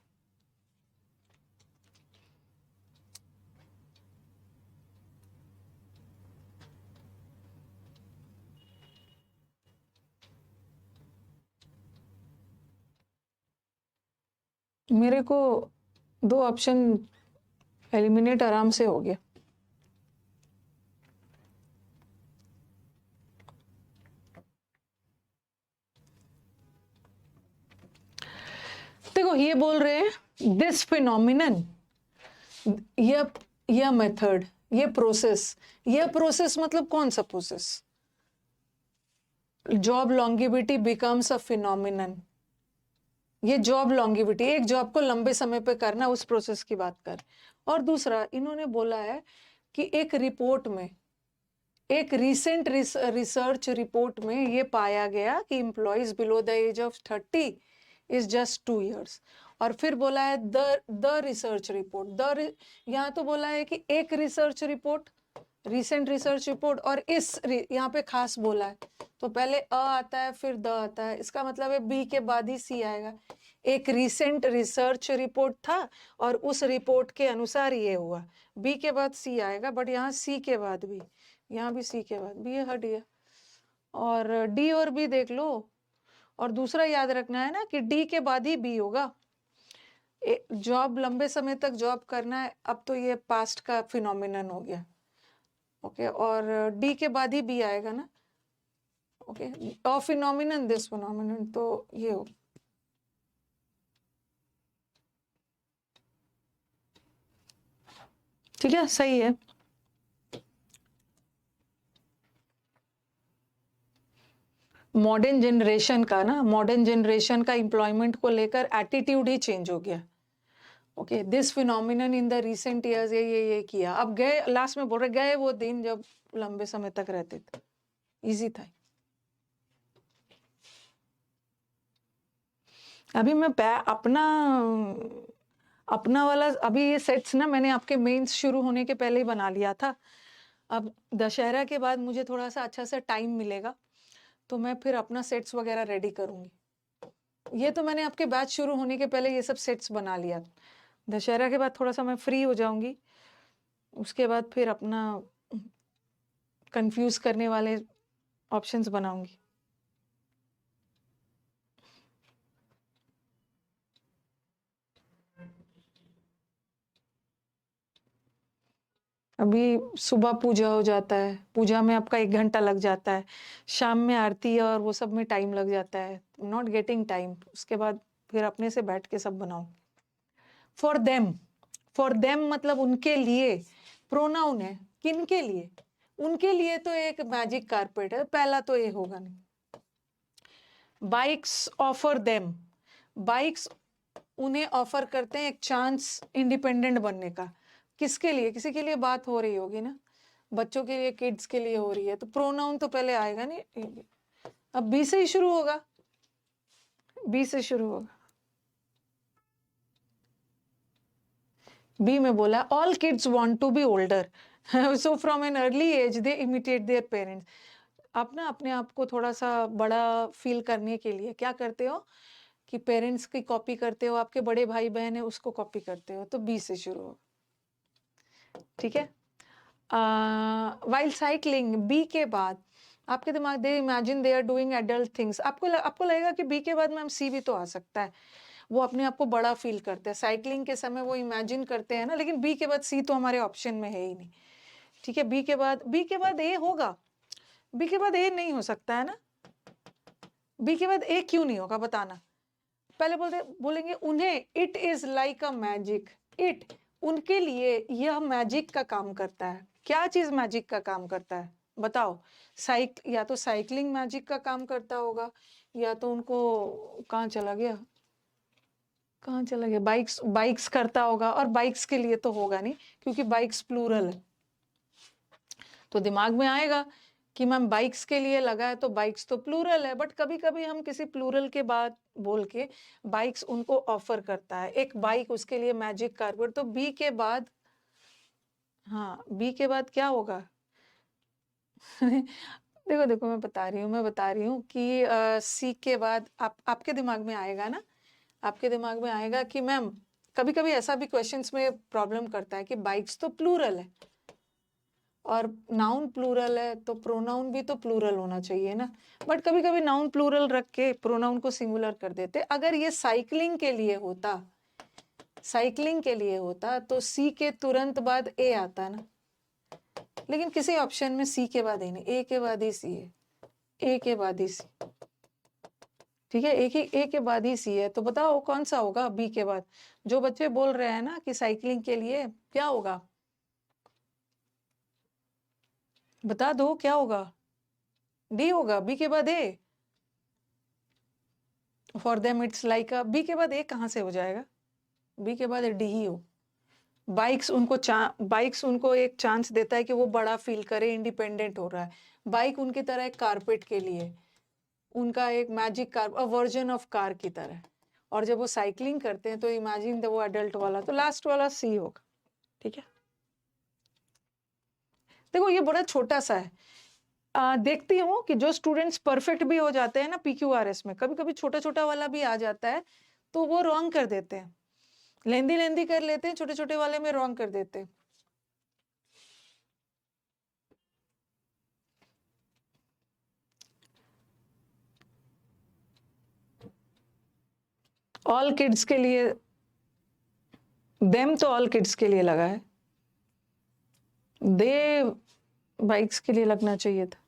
[SPEAKER 1] मेरे को 2 ऑप्शन एलिमिनेट आराम से हो गया। देखो ये बोल रहे हैं दिस फिनोमिनन, यह मेथड, ये प्रोसेस मतलब कौन सा process, job longevity becomes a phenomenon. ये जॉब लॉन्गिविटी, एक जॉब को लंबे समय पे करना, उस प्रोसेस की बात कर। और दूसरा इन्होंने बोला है कि एक रिपोर्ट में, एक रीसेंट रिसर्च रिपोर्ट में ये पाया गया कि employees below the age of 30 is just 2 years। और फिर बोला है द रिसर्च रिपोर्ट, यहाँ तो बोला है कि एक research report, recent research report, और यहाँ पे खास बोला है, तो पहले अ आता है फिर द आता है, इसका मतलब है बी के बाद ही सी आएगा। एक रीसेंट रिसर्च रिपोर्ट था और उस रिपोर्ट के अनुसार ये हुआ, बी के बाद सी आएगा, बट यहाँ सी के बाद भी, यहाँ भी सी के बाद भी, ये हट गया। और डी और बी देख लो। और दूसरा याद रखना है ना कि डी के बाद ही बी होगा। जॉब लंबे समय तक जॉब करना है, अब तो ये पास्ट का फिनोमिनन हो गया। ओके, और डी के बाद ही बी आएगा ना। ओके, और फिनोमिनन दिस फिनोमिनन, तो ये हो। ठीक है, सही है। मॉडर्न जनरेशन का एम्प्लॉयमेंट को लेकर एटीट्यूड ही चेंज हो गया। Okay, this phenomenon in the recent years, ये किया। अब गए, लास्ट में बोल रहे गए वो दिन जब लंबे समय तक रहते थे, इजी था। अभी मैं अपना वाला, अभी ये सेट्स ना मैंने आपके मेंस शुरू होने के पहले ही बना लिया था। अब दशहरा के बाद मुझे थोड़ा सा अच्छा सा टाइम मिलेगा, तो मैं फिर अपना सेट्स वगैरह रेडी करूंगी। ये तो मैंने आपके बैच शुरू होने के पहले ये सब सेट्स बना लिया। दशहरा के बाद थोड़ा सा मैं फ्री हो जाऊंगी, उसके बाद फिर अपना कंफ्यूज करने वाले ऑप्शंस बनाऊंगी। अभी सुबह पूजा हो जाता है, पूजा में आपका 1 घंटा लग जाता है, शाम में आरती और वो सब में टाइम लग जाता है, नॉट गेटिंग टाइम। उसके बाद फिर अपने से बैठ के सब बनाओ। फॉर देम मतलब उनके लिए, प्रोनाउन है, किन के लिए? उनके लिए तो एक मैजिक कारपेट है, पहला तो ये होगा नहीं। बाइक्स ऑफर देम, बाइक्स उन्हें ऑफर करते हैं एक चांस इंडिपेंडेंट बनने का। किसके लिए? किसी के लिए बात हो रही होगी ना, बच्चों के लिए, किड्स के लिए हो रही है, तो प्रोनाउन तो पहले आएगा नहीं। अब बी से ही शुरू होगा, बी से शुरू होगा। बी में बोला all kids want to be older, so from an early age they imitate their parents. आप ना अपने आप को थोड़ा सा बड़ा फील करने के लिए क्या करते हो कि पेरेंट्स की कॉपी करते हो, आपके बड़े भाई बहन है उसको कॉपी करते हो, तो बी से शुरू हो। ठीक है। वाइल साइकिलिंग, बी के बाद आपके दिमाग they imagine they are doing adult things, आपको लगेगा कि बी के बाद मैम सी भी तो आ सकता है। वो अपने आप को बड़ा फील करते हैं साइकिलिंग के समय, वो इमेजिन करते हैं ना, लेकिन बी के बाद सी तो हमारे ऑप्शन में है ही नहीं। ठीक है, बी के बाद ए होगा, बी के बाद ए नहीं हो सकता है ना। बी के बाद ए क्यों नहीं होगा बताना। पहले बोलेंगे उन्हें, it is like a magic, it उनके लिए यह मैजिक का काम करता है। क्या चीज मैजिक का काम करता है बताओ? या तो साइकिलिंग मैजिक का काम करता होगा, या तो उनको कहाँ चला गया, बाइक्स करता होगा, और बाइक्स के लिए तो होगा नहीं क्योंकि बाइक्स प्लूरल है। तो दिमाग में आएगा कि मैम बाइक्स के लिए लगा है, तो बाइक्स तो प्लूरल है, बट कभी कभी हम किसी प्लूरल के बाद बोल के बाइक्स उनको ऑफर करता है, एक बाइक उसके लिए मैजिक कारपेट। तो बी के बाद, हाँ बी के बाद क्या होगा? देखो देखो मैं बता रही हूँ कि सी के बाद आपके दिमाग में आएगा ना, आपके दिमाग में आएगा कि मैम कभी कभी ऐसा भी क्वेश्चंस में प्रॉब्लम करता है कि बाइक्स तो प्लूरल है और नाउन प्लूरल है, तो प्रोनाउन भी तो प्लूरल होना चाहिए ना, बट कभी कभी नाउन प्लूरल रख के प्रोनाउन को सिंगुलर कर देते। अगर ये साइकिलिंग के लिए होता तो सी के तुरंत बाद ए आता ना, लेकिन किसी ऑप्शन में सी के बाद ए नहीं, ए के बाद ही सी है, ए के बाद ही सी। ठीक है, एक ही ए के बाद ही सी है, तो बताओ कौन सा होगा बी के बाद? जो बच्चे बोल रहे हैं ना कि साइकिलिंग के लिए क्या होगा, बता दो क्या होगा? डी होगा, बी के बाद A. For them it's like a, B के बाद ए कहाँ से हो जाएगा, बी के बाद डी ही हो। बाइक्स उनको एक चांस देता है कि वो बड़ा फील करे, इंडिपेंडेंट हो रहा है। बाइक उनकी तरह एक कारपेट के लिए, उनका एक magic car, a version of car की तरह। और जब वो साइकिलिंग करते हैं तो इमेजिन वो एडल्ट वाला, तो लास्ट वाला सी होगा। ठीक है, देखो ये बड़ा छोटा सा है। देखती हूँ कि जो स्टूडेंट्स परफेक्ट भी हो जाते हैं ना PQRS में, कभी कभी छोटा छोटा वाला भी आ जाता है तो वो रॉन्ग कर देते हैं, लेंदी लेंदी कर लेते हैं, छोटे छोटे वाले में रॉन्ग कर देते हैं। ऑल किड्स के लिए, देम तो ऑल किड्स के लिए लगा है, दे बाइक्स के लिए लगना चाहिए था।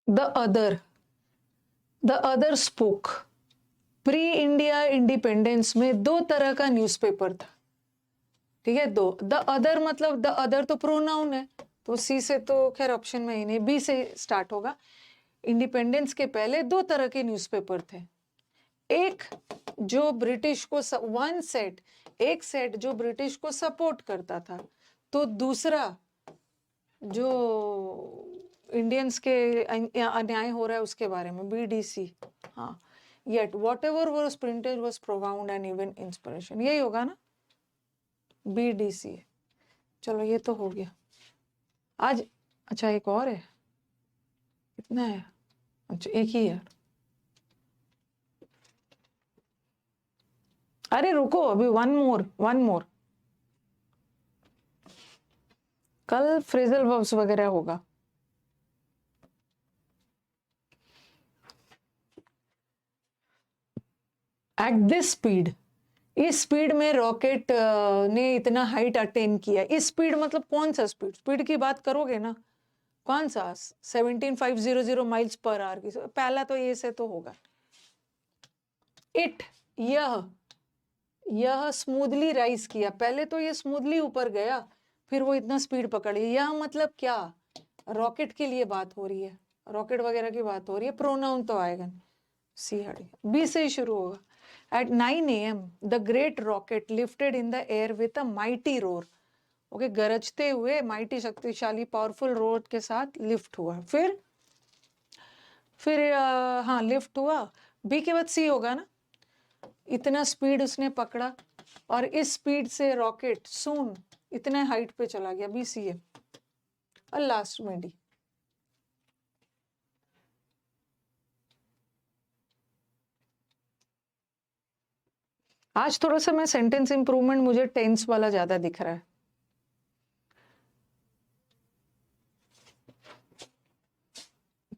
[SPEAKER 1] The other spoke. Pre India independence में दो तरह का न्यूज़पेपर था। ठीक है, दो। द अदर मतलब द अदर तो प्रोनाउन है, तो सी से तो खैर ऑप्शन में ही नहीं, बी से स्टार्ट होगा। इंडिपेंडेंस के पहले दो तरह के न्यूज़पेपर थे। एक जो ब्रिटिश को वन सेट, एक सेट जो ब्रिटिश को सपोर्ट करता था, तो दूसरा जो इंडियंस के अन्याय हो रहा है उसके बारे में, BDC। हाँ, yet what ever was printed was profound and even inspiration, यही होगा ना, BDC। चलो ये तो हो गया आज। अच्छा एक और है, कितना है, अच्छा एक ही है। अरे रुको, अभी वन मोर। कल फ्रेजल वर्ब्स वगैरह होगा। एट दिस स्पीड, इस स्पीड में रॉकेट ने इतना हाइट अटेन किया। इस स्पीड मतलब कौन सा स्पीड, स्पीड की बात करोगे ना, कौन सा, 17,500 माइल्स पर आवर की, पहला तो ये से तो होगा। इट, यह स्मूथली राइज किया, पहले तो ये स्मूथली ऊपर गया, फिर वो इतना स्पीड पकड़ लिया। यह मतलब क्या, रॉकेट के लिए बात हो रही है, रॉकेट वगैरह की बात हो रही है, प्रोनाउन तो आएगा। सी हड़ी, बी से ही शुरू होगा। At 9 a.m., the great rocket lifted in the air with a mighty roar. Okay, गरजते हुए, माइटी शक्तिशाली पावरफुल रोर के साथ लिफ्ट हुआ। फिर हाँ लिफ्ट हुआ। बी के बाद सी होगा ना, इतना स्पीड उसने पकड़ा और इस स्पीड से रॉकेट सून इतने हाइट पे चला गया, बी सी है। और लास्ट में डी। आज थोड़ा सा मैं सेंटेंस इंप्रूवमेंट, मुझे टेंस वाला ज्यादा दिख रहा है।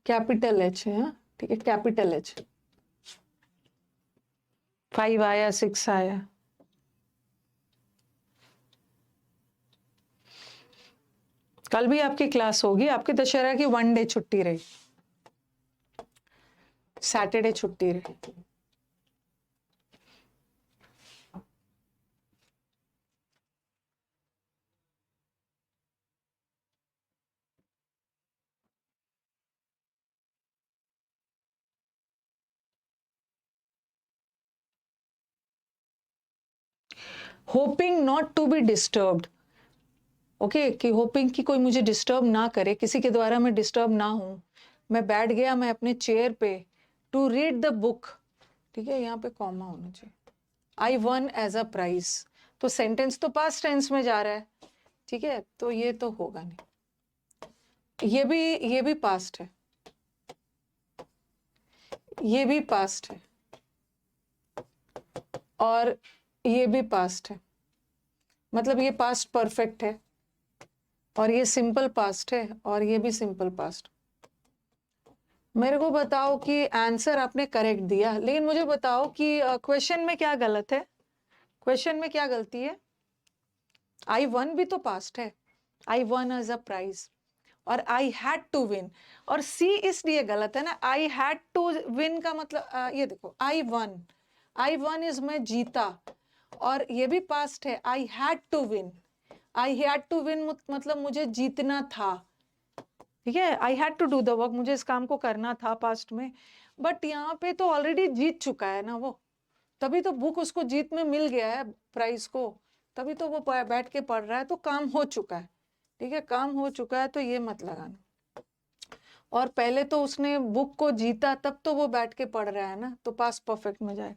[SPEAKER 1] कैपिटल H है, ठीक है, कैपिटल H। 5 आया, 6 आया। कल भी आपकी क्लास होगी, आपकी दशहरा की 1 डे छुट्टी रही, सैटरडे छुट्टी रही। Hoping not to be disturbed, okay, कि होपिंग कि कोई मुझे डिस्टर्ब ना करे, किसी के द्वारा मैं डिस्टर्ब ना हूं। मैं बैठ गया मैं अपने चेयर पे, टू रीड द बुक, ठीक है, यहाँ पे कॉमा होना चाहिए। I won as a prize, तो सेंटेंस तो पास्ट टेंस में जा रहा है, ठीक है, तो ये तो होगा नहीं। ये भी पास्ट है, ये भी पास्ट है, और ये भी पास्ट है, मतलब ये पास्ट परफेक्ट है, और ये सिंपल पास्ट है, और ये भी सिंपल पास्ट। मेरे को बताओ कि आंसर आपने करेक्ट दिया, लेकिन मुझे बताओ कि क्वेश्चन में क्या गलत है, क्वेश्चन में क्या गलती है। आई वन भी तो पास्ट है, I won as a prize, और आई हैड टू विन, और सी इसलिए गलत है ना, आई हैड टू विन का मतलब ये देखो आई वन इज मैं जीता, और ये भी पास्ट है, I had to win, I had to win मतलब मुझे जीतना था, ठीक है, I had to do the work, मुझे इस काम को करना था पास्ट में, बट यहाँ पे तो ऑलरेडी जीत चुका है ना वो, तभी तो बुक उसको जीत में मिल गया है प्राइस को, तभी तो वो बैठ के पढ़ रहा है, तो काम हो चुका है, ठीक है, काम हो चुका है, तो ये मत लगाना। और पहले तो उसने बुक को जीता तब तो वो बैठ के पढ़ रहा है ना, तो पास परफेक्ट में जाए।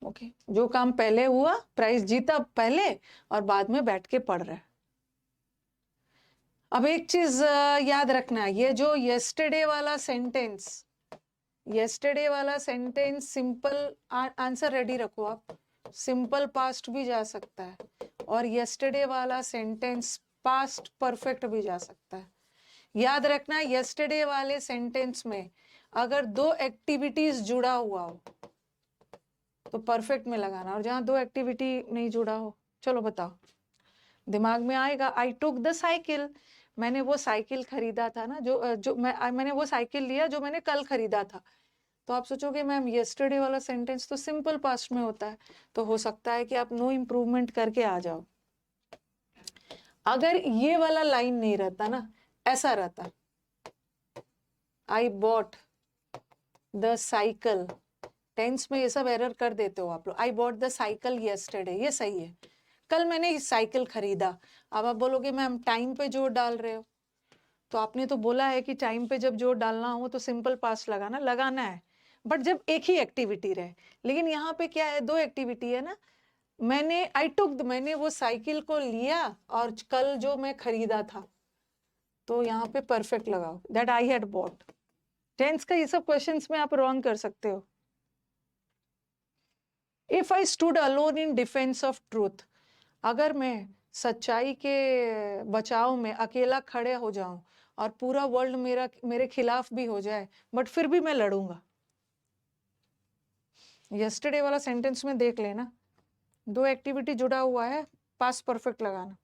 [SPEAKER 1] ओके, जो काम पहले हुआ, प्राइज जीता पहले और बाद में बैठ के पढ़ रहा है। अब एक चीज याद रखना, ये जो येस्टरडे वाला सेंटेंस सिंपल आंसर रेडी रखो आप, सिंपल पास्ट भी जा सकता है, और येस्टरडे वाला सेंटेंस पास्ट परफेक्ट भी जा सकता है। याद रखना, येस्टरडे वाले सेंटेंस में अगर दो एक्टिविटीज जुड़ा हुआ हो तो परफेक्ट में लगाना, और जहां दो एक्टिविटी नहीं जुड़ा हो, चलो बताओ, दिमाग में आएगा। आई टुक द साइकिल, मैंने वो साइकिल खरीदा था ना, जो मैंने वो साइकिल लिया जो मैंने कल खरीदा था, तो आप सोचोगे मैम येस्टरडे वाला सेंटेंस तो सिंपल पास्ट में होता है, तो हो सकता है कि आप नो इम्प्रूवमेंट करके आ जाओ। अगर ये वाला लाइन नहीं रहता ना, ऐसा रहता, I bought the cycle, tense में ये सब एरर कर देते हो आप लोग, I bought the cycle yesterday, ये सही है, कल मैंने साइकिल खरीदा। अब आप बोलोगे मैम टाइम पे जोर डाल रहे हो, तो आपने तो बोला है कि टाइम पे जब जोर डालना हो तो सिंपल पास्ट लगाना है, बट जब एक ही एक्टिविटी रहे, लेकिन यहाँ पे क्या है, दो एक्टिविटी है ना, मैंने आई टुक, मैंने वो साइकिल को लिया और कल जो मैं खरीदा था, तो यहाँ पे परफेक्ट लगाओ, that I had bought. Tense का ये सब क्वेश्चंस में आप रॉन्ग कर सकते हो। If I stood alone in defence of truth, अगर मैं सच्चाई के बचाव में अकेला खड़े हो जाऊं और पूरा वर्ल्ड मेरे खिलाफ भी हो जाए, बट फिर भी मैं लड़ूंगा। यस्टरडे वाला सेंटेंस में देख लेना, दो एक्टिविटी जुड़ा हुआ है, पास्ट परफेक्ट लगाना।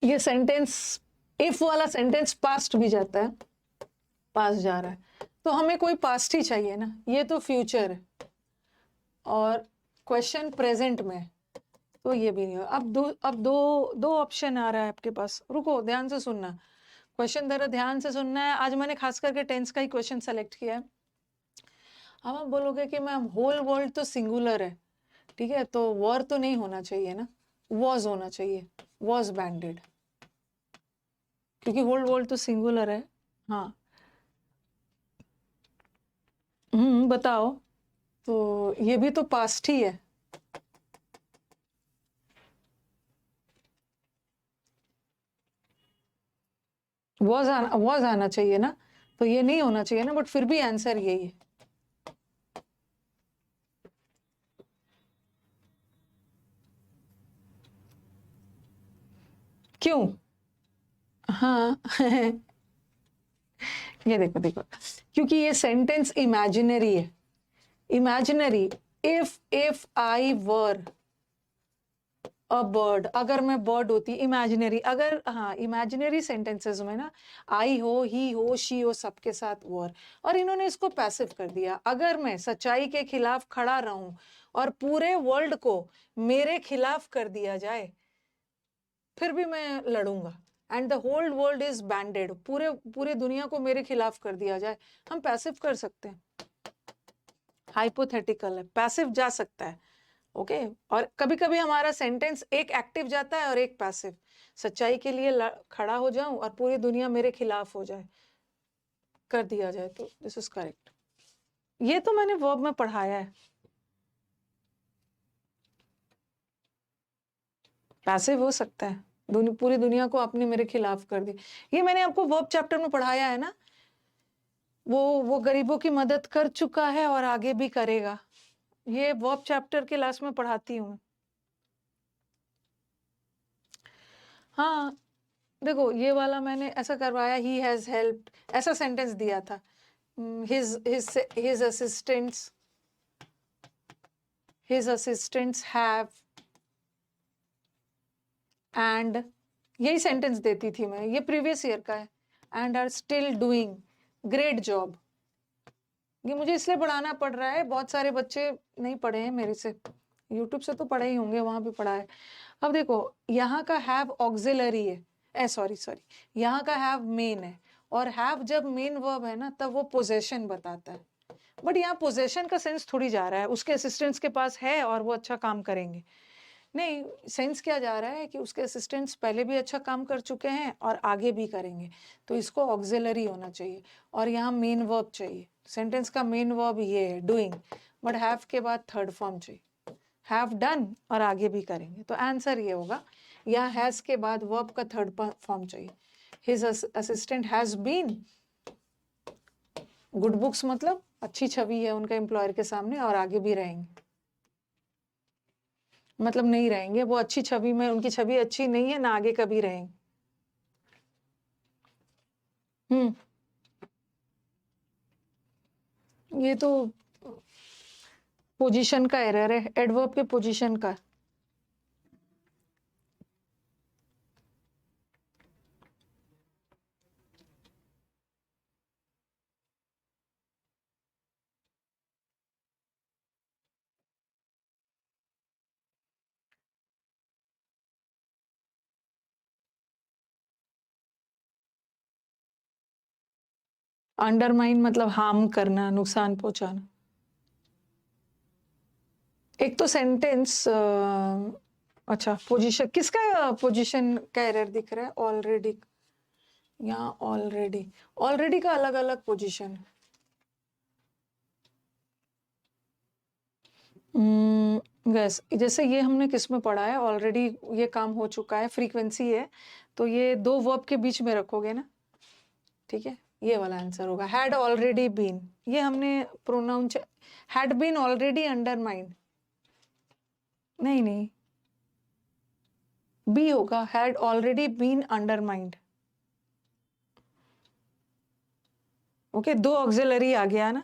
[SPEAKER 1] ये सेंटेंस, इफ वाला सेंटेंस पास्ट भी जाता है, पास्ट जा रहा है, तो हमें कोई पास्ट ही चाहिए ना, ये तो फ्यूचर है, और क्वेश्चन प्रेजेंट में, तो ये भी नहीं हो। अब दो ऑप्शन आ रहा है आपके पास, रुको ध्यान से सुनना, क्वेश्चन जरा ध्यान से सुनना है, आज मैंने खास करके टेंस का ही क्वेश्चन सेलेक्ट किया है। अब आप बोलोगे कि मैम होल वर्ल्ड तो सिंगुलर है, ठीक है, तो वॉर तो नहीं होना चाहिए ना, वॉज होना चाहिए, वॉज बैंडेड, क्योंकि होल वर्ल्ड तो सिंगुलर है। हाँ, बताओ, तो ये भी तो पास्ट ही है, वॉज आना चाहिए ना, तो ये नहीं होना चाहिए ना, बट फिर भी आंसर यही है। क्यों? हाँ ये देखो देखो, क्योंकि ये सेंटेंस इमेजिनरी है, imaginary, if I were a bird, अगर मैं बर्ड होती, इमेजिनरी, अगर हाँ इमेजिनरी सेंटेंसेस में ना आई हो, ही हो, शी हो, सबके साथ वर, और इन्होंने इसको पैसिव कर दिया। अगर मैं सच्चाई के खिलाफ खड़ा रहूं और पूरे वर्ल्ड को मेरे खिलाफ कर दिया जाए, फिर भी मैं लड़ूंगा, and the whole world is banded, पूरे दुनिया को मेरे खिलाफ कर दिया जाए, हम पैसिव कर सकते हैं, हाइपोथेटिकल है, पैसिव जा सकता है। ओके, और कभी कभी हमारा सेंटेंस एक एक्टिव जाता है और एक पैसिव, सच्चाई के लिए खड़ा हो जाऊं और पूरी दुनिया मेरे खिलाफ हो जाए, कर दिया जाए, तो दिस इज करेक्ट। ये तो मैंने वर्ब में पढ़ाया है, पैसिव हो सकता है, पूरी दुनिया को आपने मेरे खिलाफ कर दी, ये मैंने आपको वर्ब चैप्टर में पढ़ाया है ना, वो गरीबों की मदद कर चुका है और आगे भी करेगा, ये वर्ब चैप्टर के लास्ट में पढ़ाती हूँ। हाँ, देखो ये वाला मैंने ऐसा करवाया, ही हैज हेल्प्ड, ऐसा सेंटेंस दिया था। हिज असिस्टेंट्स हैव, एंड यही सेंटेंस देती थी मैं, ये प्रीवियस ईयर का है। And are still doing great job. ये मुझे इसलिए पढ़ाना पड़ रहा है, बहुत सारे बच्चे नहीं पढ़े हैं मेरे से, यूट्यूब से तो पढ़े ही होंगे, वहां भी पढ़ा है। अब देखो यहाँ का हैव ऑक्सिलरी है, सॉरी यहाँ का हैव मेन है, और हैव जब मेन वर्ब है ना तब वो पोजेशन बताता है। बट यहाँ पोजेशन का सेंस थोड़ी जा रहा है उसके असिस्टेंट्स के पास है और वो अच्छा काम करेंगे, नहीं, सेंस क्या जा रहा है कि उसके असिस्टेंट्स पहले भी अच्छा काम कर चुके हैं और आगे भी करेंगे, तो इसको ऑक्सिलरी होना चाहिए और यहाँ मेन वर्ब चाहिए। सेंटेंस का मेन वर्ब ये है डूइंग, बट हैव के बाद थर्ड फॉर्म चाहिए, हैव डन और आगे भी करेंगे, तो आंसर ये होगा। यहाँ हैज के बाद वर्ब का थर्ड फॉर्म चाहिए। His assistant has been good books, मतलब अच्छी छवि है उनका एम्प्लॉयर के सामने और आगे भी रहेंगे, मतलब नहीं रहेंगे, वो अच्छी छवि में, उनकी छवि अच्छी नहीं है ना, आगे कभी रहेंगे। ये तो पोजीशन का एरर है, एडवर्ब के पोजीशन का। अंडरमाइन मतलब हार्म करना, नुकसान पहुंचाना। एक तो सेंटेंस, अच्छा पोजीशन, किसका पोजीशन का एरर दिख रहा है? ऑलरेडी, यहाँ ऑलरेडी, ऑलरेडी का अलग अलग पोजीशन। यस, जैसे ये हमने किस में पढ़ा है, ऑलरेडी ये काम हो चुका है, फ्रीक्वेंसी है, तो ये दो वर्ब के बीच में रखोगे ना, ठीक है, ये वाला आंसर होगा। हैड ऑलरेडी बीन, ये हमने pronoun, had been already undermined, नहीं बी होगा, had already been undermined. Okay, दो ऑक्सिलरी आ गया ना,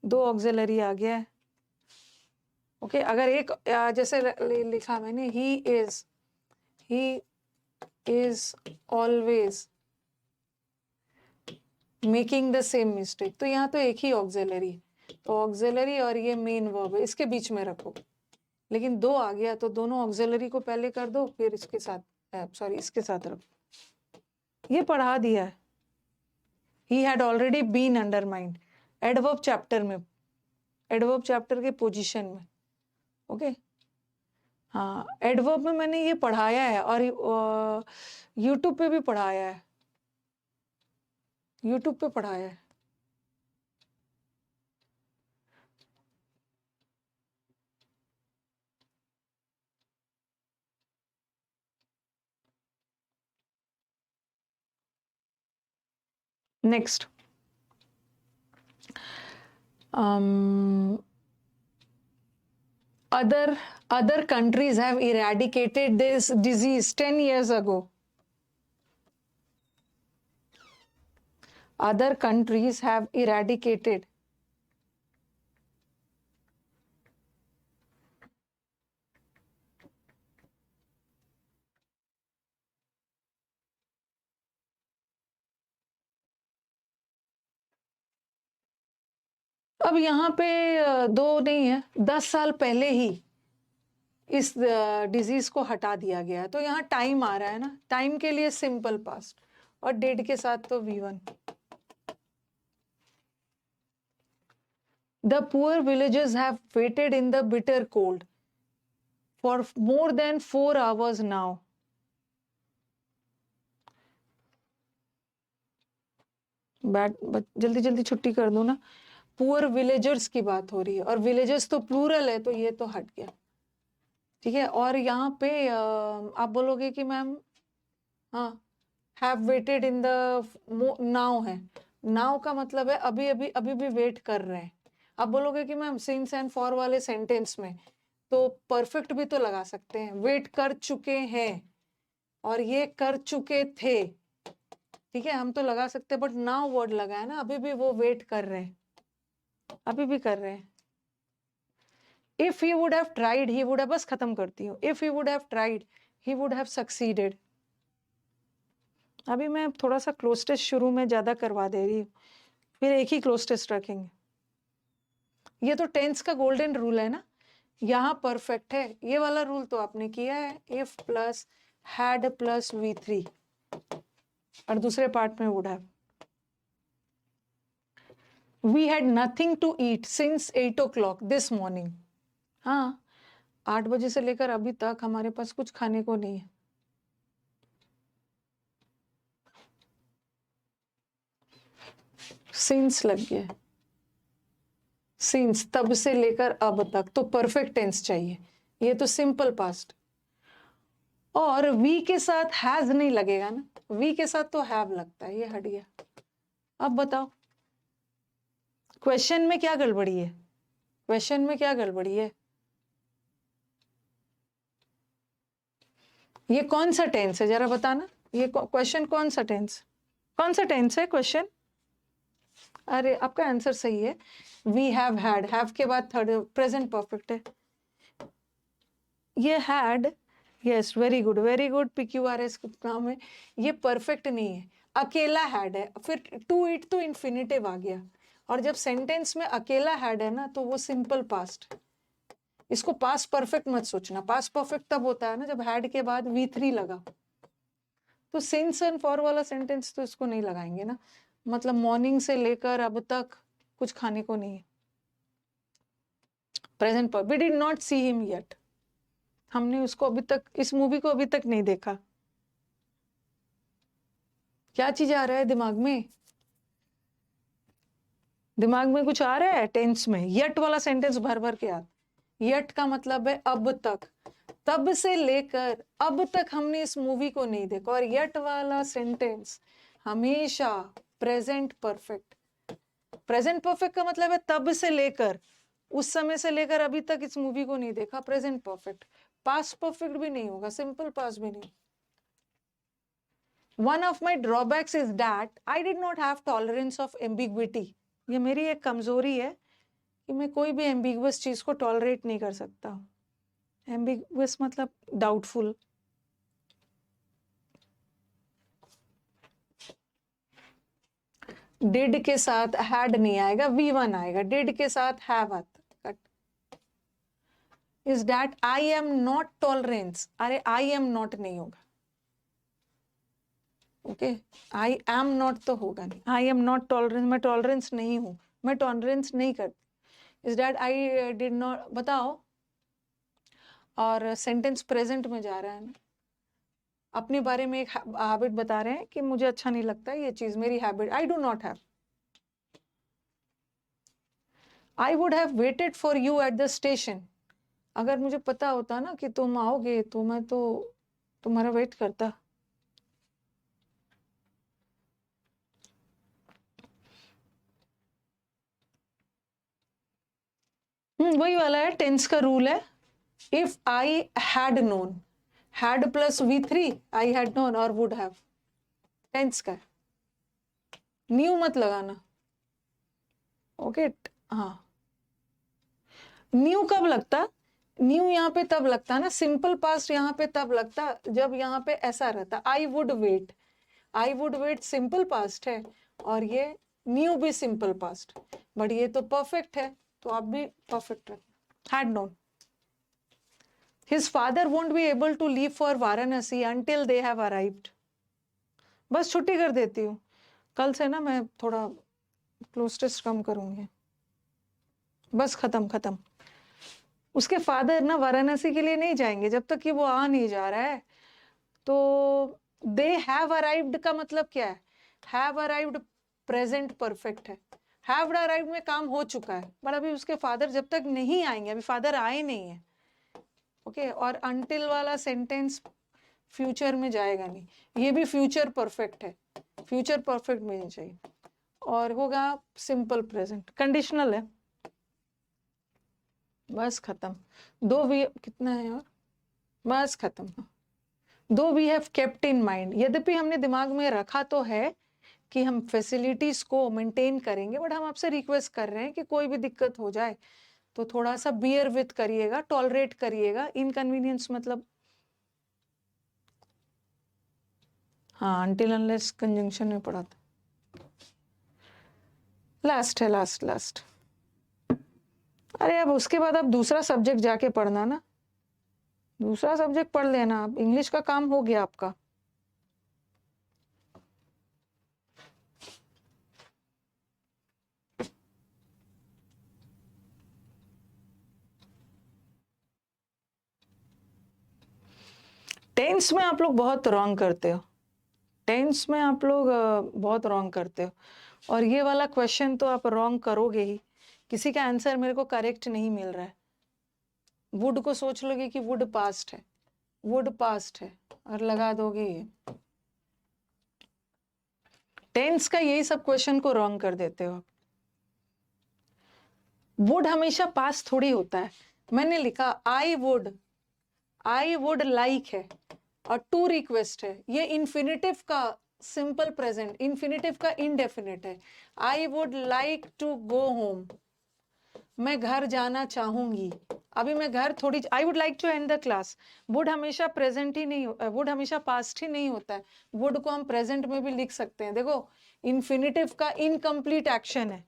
[SPEAKER 1] दो ऑक्सिलरी आ गया है। ओके, अगर एक जैसे लिखा मैंने, he is always making the same mistake, तो यहाँ तो एक ही ऑक्सिलरी, तो ऑक्सिलरी और ये मेन वर्ब है, इसके बीच में रखो। लेकिन दो आ गया तो दोनों ऑक्सिलरी को पहले कर दो, फिर इसके साथ, सॉरी इसके साथ रखो। ये पढ़ा दिया है, he had already been undermined, adverb chapter में, एडवर्ब चैप्टर के पोजीशन में। ओके, हाँ, एडवर्ब में मैंने ये पढ़ाया है और यूट्यूब पे भी पढ़ाया है, यूट्यूब पे पढ़ाया है। Next, other countries have eradicated this disease 10 years ago. Other countries have eradicated. अब यहाँ पे दो नहीं है, 10 साल पहले ही इस डिजीज को हटा दिया गया है, तो यहाँ टाइम आ रहा है ना, टाइम के लिए सिंपल पास्ट और डेट के साथ तो V1। The poor villagers have waited in the bitter cold for more than 4 hours now. जल्दी जल्दी छुट्टी कर दो ना, पुअर विलेजर्स की बात हो रही है और विलेजर्स तो प्लूरल है, तो ये तो हट गया, ठीक है। और यहाँ पे आप बोलोगे कि मैम, हाँ, have waited in the now है, नाउ का मतलब है अभी अभी अभी भी वेट कर रहे हैं, आप बोलोगे कि मैम सिंस एंड फॉर वाले सेंटेंस में तो परफेक्ट भी तो लगा सकते हैं, वेट कर चुके हैं और ये कर चुके थे, ठीक है, हम तो लगा सकते हैं, बट नाउ वर्ड लगा है ना, अभी भी वो वेट कर रहे हैं, अभी भी कर रहे हैं। If he would have tried, he would have, बस खत्म करती हूँ, if he would have tried he would have succeeded. अभी मैं थोड़ा सा क्लोज टेस्ट शुरू में ज्यादा करवा दे रही हूँ, फिर एक ही क्लोज टेस्ट रखेंगे। ये तो टेंस का गोल्डन रूल है ना, यहाँ परफेक्ट है, ये वाला रूल तो आपने किया है, if plus had plus V3 और दूसरे पार्ट में would have. We had nothing to eat since 8 o'clock this morning. हाँ, 8 बजे से लेकर अभी तक हमारे पास कुछ खाने को नहीं है। सिंस लग गया, सिंस तब से लेकर अब तक, तो परफेक्ट टेंस चाहिए, ये तो सिंपल पास्ट। और वी के साथ हैज नहीं लगेगा ना, वी के साथ तो हैव लगता है, ये हट गया। अब बताओ क्वेश्चन में क्या गड़बड़ी है, क्वेश्चन में क्या गड़बड़ी है? ये कौन सा टेंस है जरा बताना, ये क्वेश्चन कौन सा टेंस, कौन सा टेंस है क्वेश्चन? अरे आपका आंसर सही है, वी हैव हैड, हैव के बाद थर्ड प्रेजेंट परफेक्ट है। ये had, yes very good PQRS नाम है, ये परफेक्ट नहीं है, अकेला हैड है, फिर टू इट तो इन्फिनिटिव आ गया, और जब सेंटेंस में अकेला हैड है ना तो वो सिंपल पास्ट। इसको पास्ट परफेक्ट मत सोचना, पास्ट परफेक्ट तब होता है ना जब हैड के बाद V3 लगा, तो सिंस एंड फॉर वाला सेंटेंस तो इसको नहीं लगाएंगे ना, मतलब मॉर्निंग से लेकर अब तक कुछ खाने को नहीं है। प्रेजेंट पर, we did not see him yet, हमने उसको अभी तक, इस मूवी को अभी तक नहीं देखा। क्या चीज आ रहा है दिमाग में, दिमाग में कुछ आ रहा है टेंस में, यट वाला सेंटेंस भर भर के याद, यट का मतलब है अब तक, तब से लेकर अब तक हमने इस मूवी को नहीं देखा, और यट वाला सेंटेंस हमेशा प्रेजेंट परफेक्ट, प्रेजेंट परफेक्ट का मतलब है तब से लेकर, उस समय से लेकर अभी तक इस मूवी को नहीं देखा, प्रेजेंट परफेक्ट। पास्ट परफेक्ट भी नहीं होगा, सिंपल पास्ट भी नहीं। One of my drawbacks is that I did not have tolerance of ambiguity. ये मेरी एक कमजोरी है कि मैं कोई भी एम्बिगुअस चीज को टॉलरेट नहीं कर सकता। एम्बिगुअस मतलब डाउटफुल। डिड के साथ हैड नहीं आएगा, V1 आएगा, डिड के साथ हैव आता। Is that I am not tolerance, अरे आई एम नॉट नहीं होगा, ओके, आई एम नॉट तो होगा नहीं, आई एम नॉट टॉलरेंस, मैं टॉलरेंस नहीं हूं, मैं टॉलरेंस नहीं करती। Is that I did not, बताओ, और सेंटेंस प्रेजेंट में जा रहा है ना, अपने बारे में एक हैबिट बता रहे हैं कि मुझे अच्छा नहीं लगता ये चीज, मेरी habit, I do not have. I would have waited for you at the station, अगर मुझे पता होता ना कि तुम आओगे तो मैं तो तुम्हारा वेट करता। वही वाला है, टेंस का रूल है, if I had known, had plus V3, I had known और वुड हैव, टेंस का है, न्यू मत लगाना, ओके। हाँ, न्यू कब लगता, न्यू यहाँ पे तब लगता ना, सिंपल पास्ट यहाँ पे तब लगता जब यहाँ पे ऐसा रहता, I would wait, I would wait simple past है, और ये न्यू भी सिंपल पास्ट, बट ये तो परफेक्ट है, तो आप भी परफेक्ट रखना, had known. His father won't be able to leave for Varanasi until they have arrived. बस छुट्टी कर देती हूँ, कल से ना मैं थोड़ा क्लोज टेस्ट कम करूंगी, बस खत्म। उसके फादर ना वाराणसी के लिए नहीं जाएंगे जब तक कि वो आ नहीं जा रहा है। तो दे हैव अराइव्ड का मतलब क्या है, हैव अराइव्ड प्रेजेंट परफेक्ट है, हैव अराइव्ड में काम हो चुका है, बट अभी उसके फादर जब तक नहीं आएंगे, अभी फादर आए नहीं है, ओके। और अनटिल वाला सेंटेंस फ्यूचर में जाएगा नहीं, ये भी फ्यूचर परफेक्ट है, फ्यूचर परफेक्ट में नहीं चाहिए, और होगा सिंपल प्रेजेंट, कंडीशनल है। बस खत्म। दो वी कितना है और बस खत्म। Though we have kept in mind, यद्यपि हमने दिमाग में रखा तो है कि हम फैसिलिटीज को मेंटेन करेंगे, बट हम आपसे रिक्वेस्ट कर रहे हैं कि कोई भी दिक्कत हो जाए तो थोड़ा सा बियर विथ करिएगा, टॉलरेट करिएगा। इनकन्वीनियंस मतलब हाँ, अनटिल अनलेस कंजंक्शन में पढ़ा था। लास्ट है, लास्ट। अरे अब उसके बाद आप दूसरा सब्जेक्ट जाके पढ़ना ना, दूसरा सब्जेक्ट पढ़ लेना। अब इंग्लिश का काम हो गया आपका। टेंस में आप लोग बहुत रॉन्ग करते हो, टेंस में आप लोग बहुत रॉन्ग करते हो, और ये वाला क्वेश्चन तो आप रॉन्ग करोगे ही। किसी का आंसर मेरे को करेक्ट नहीं मिल रहा है। वुड को सोच लोगे कि वुड पास्ट है, वुड पास्ट है और लगा दोगे ये। टेंस का यही सब क्वेश्चन को रॉन्ग कर देते हो। वुड हमेशा पास्ट थोड़ी होता है। मैंने लिखा आई वुड लाइक है और टू रिक्वेस्ट है, ये इन्फिनिटिव का सिंपल प्रेजेंट, इन्फिनिटिव का इनडेफिनिट है। I would like to go home, मैं घर जाना चाहूंगी। अभी मैं घर थोड़ी, I would like to end the class. Would हमेशा प्रेजेंट ही नहीं, वुड हमेशा पास्ट ही नहीं होता है। वुड को हम प्रेजेंट में भी लिख सकते हैं। देखो, इन्फिनिटिव का इनकम्प्लीट एक्शन है,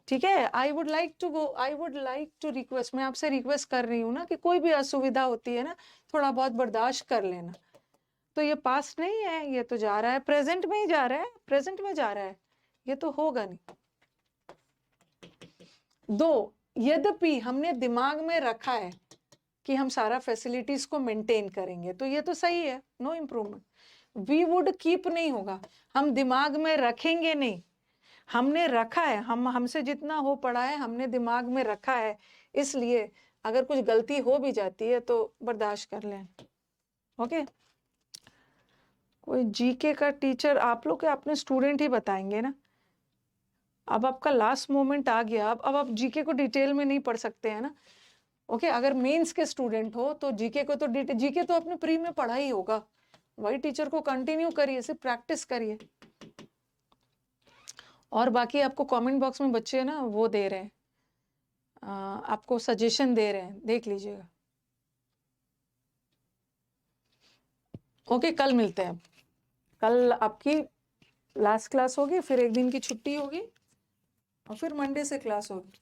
[SPEAKER 1] ठीक है। I would like to go, I would like to request, मैं आपसे रिक्वेस्ट कर रही हूँ ना कि कोई भी असुविधा होती है ना, थोड़ा बहुत बर्दाश्त कर लेना। तो ये पास्ट नहीं है, ये तो जा रहा है प्रेजेंट में ही जा रहा है, प्रेजेंट में जा रहा है, ये तो होगा नहीं। दो, यद्यपि हमने दिमाग में रखा है कि हम सारा फैसिलिटीज को मेंटेन करेंगे, तो ये तो सही है, no improvement. We would keep नहीं होगा, हम दिमाग में रखेंगे नहीं, हमने रखा है, हमसे जितना हो पड़ा है हमने दिमाग में रखा है, इसलिए अगर कुछ गलती हो भी जाती है तो बर्दाश्त कर लें। ओके, कोई जीके का टीचर, आप लोग के अपने स्टूडेंट ही बताएंगे ना। अब आपका लास्ट मोमेंट आ गया, अब आप जीके को डिटेल में नहीं पढ़ सकते हैं ना। ओके, अगर मेंस के स्टूडेंट हो तो जीके को तो जीके तो अपने प्री में पढ़ा ही होगा, वही टीचर को कंटिन्यू करिए, सिर्फ प्रैक्टिस करिए। और बाकी आपको कमेंट बॉक्स में बच्चे ना वो दे रहे हैं, आपको सजेशन दे रहे हैं, देख लीजिएगा। ओके, कल मिलते हैं। कल आपकी लास्ट क्लास होगी, फिर एक दिन की छुट्टी होगी और फिर मंडे से क्लास होगी।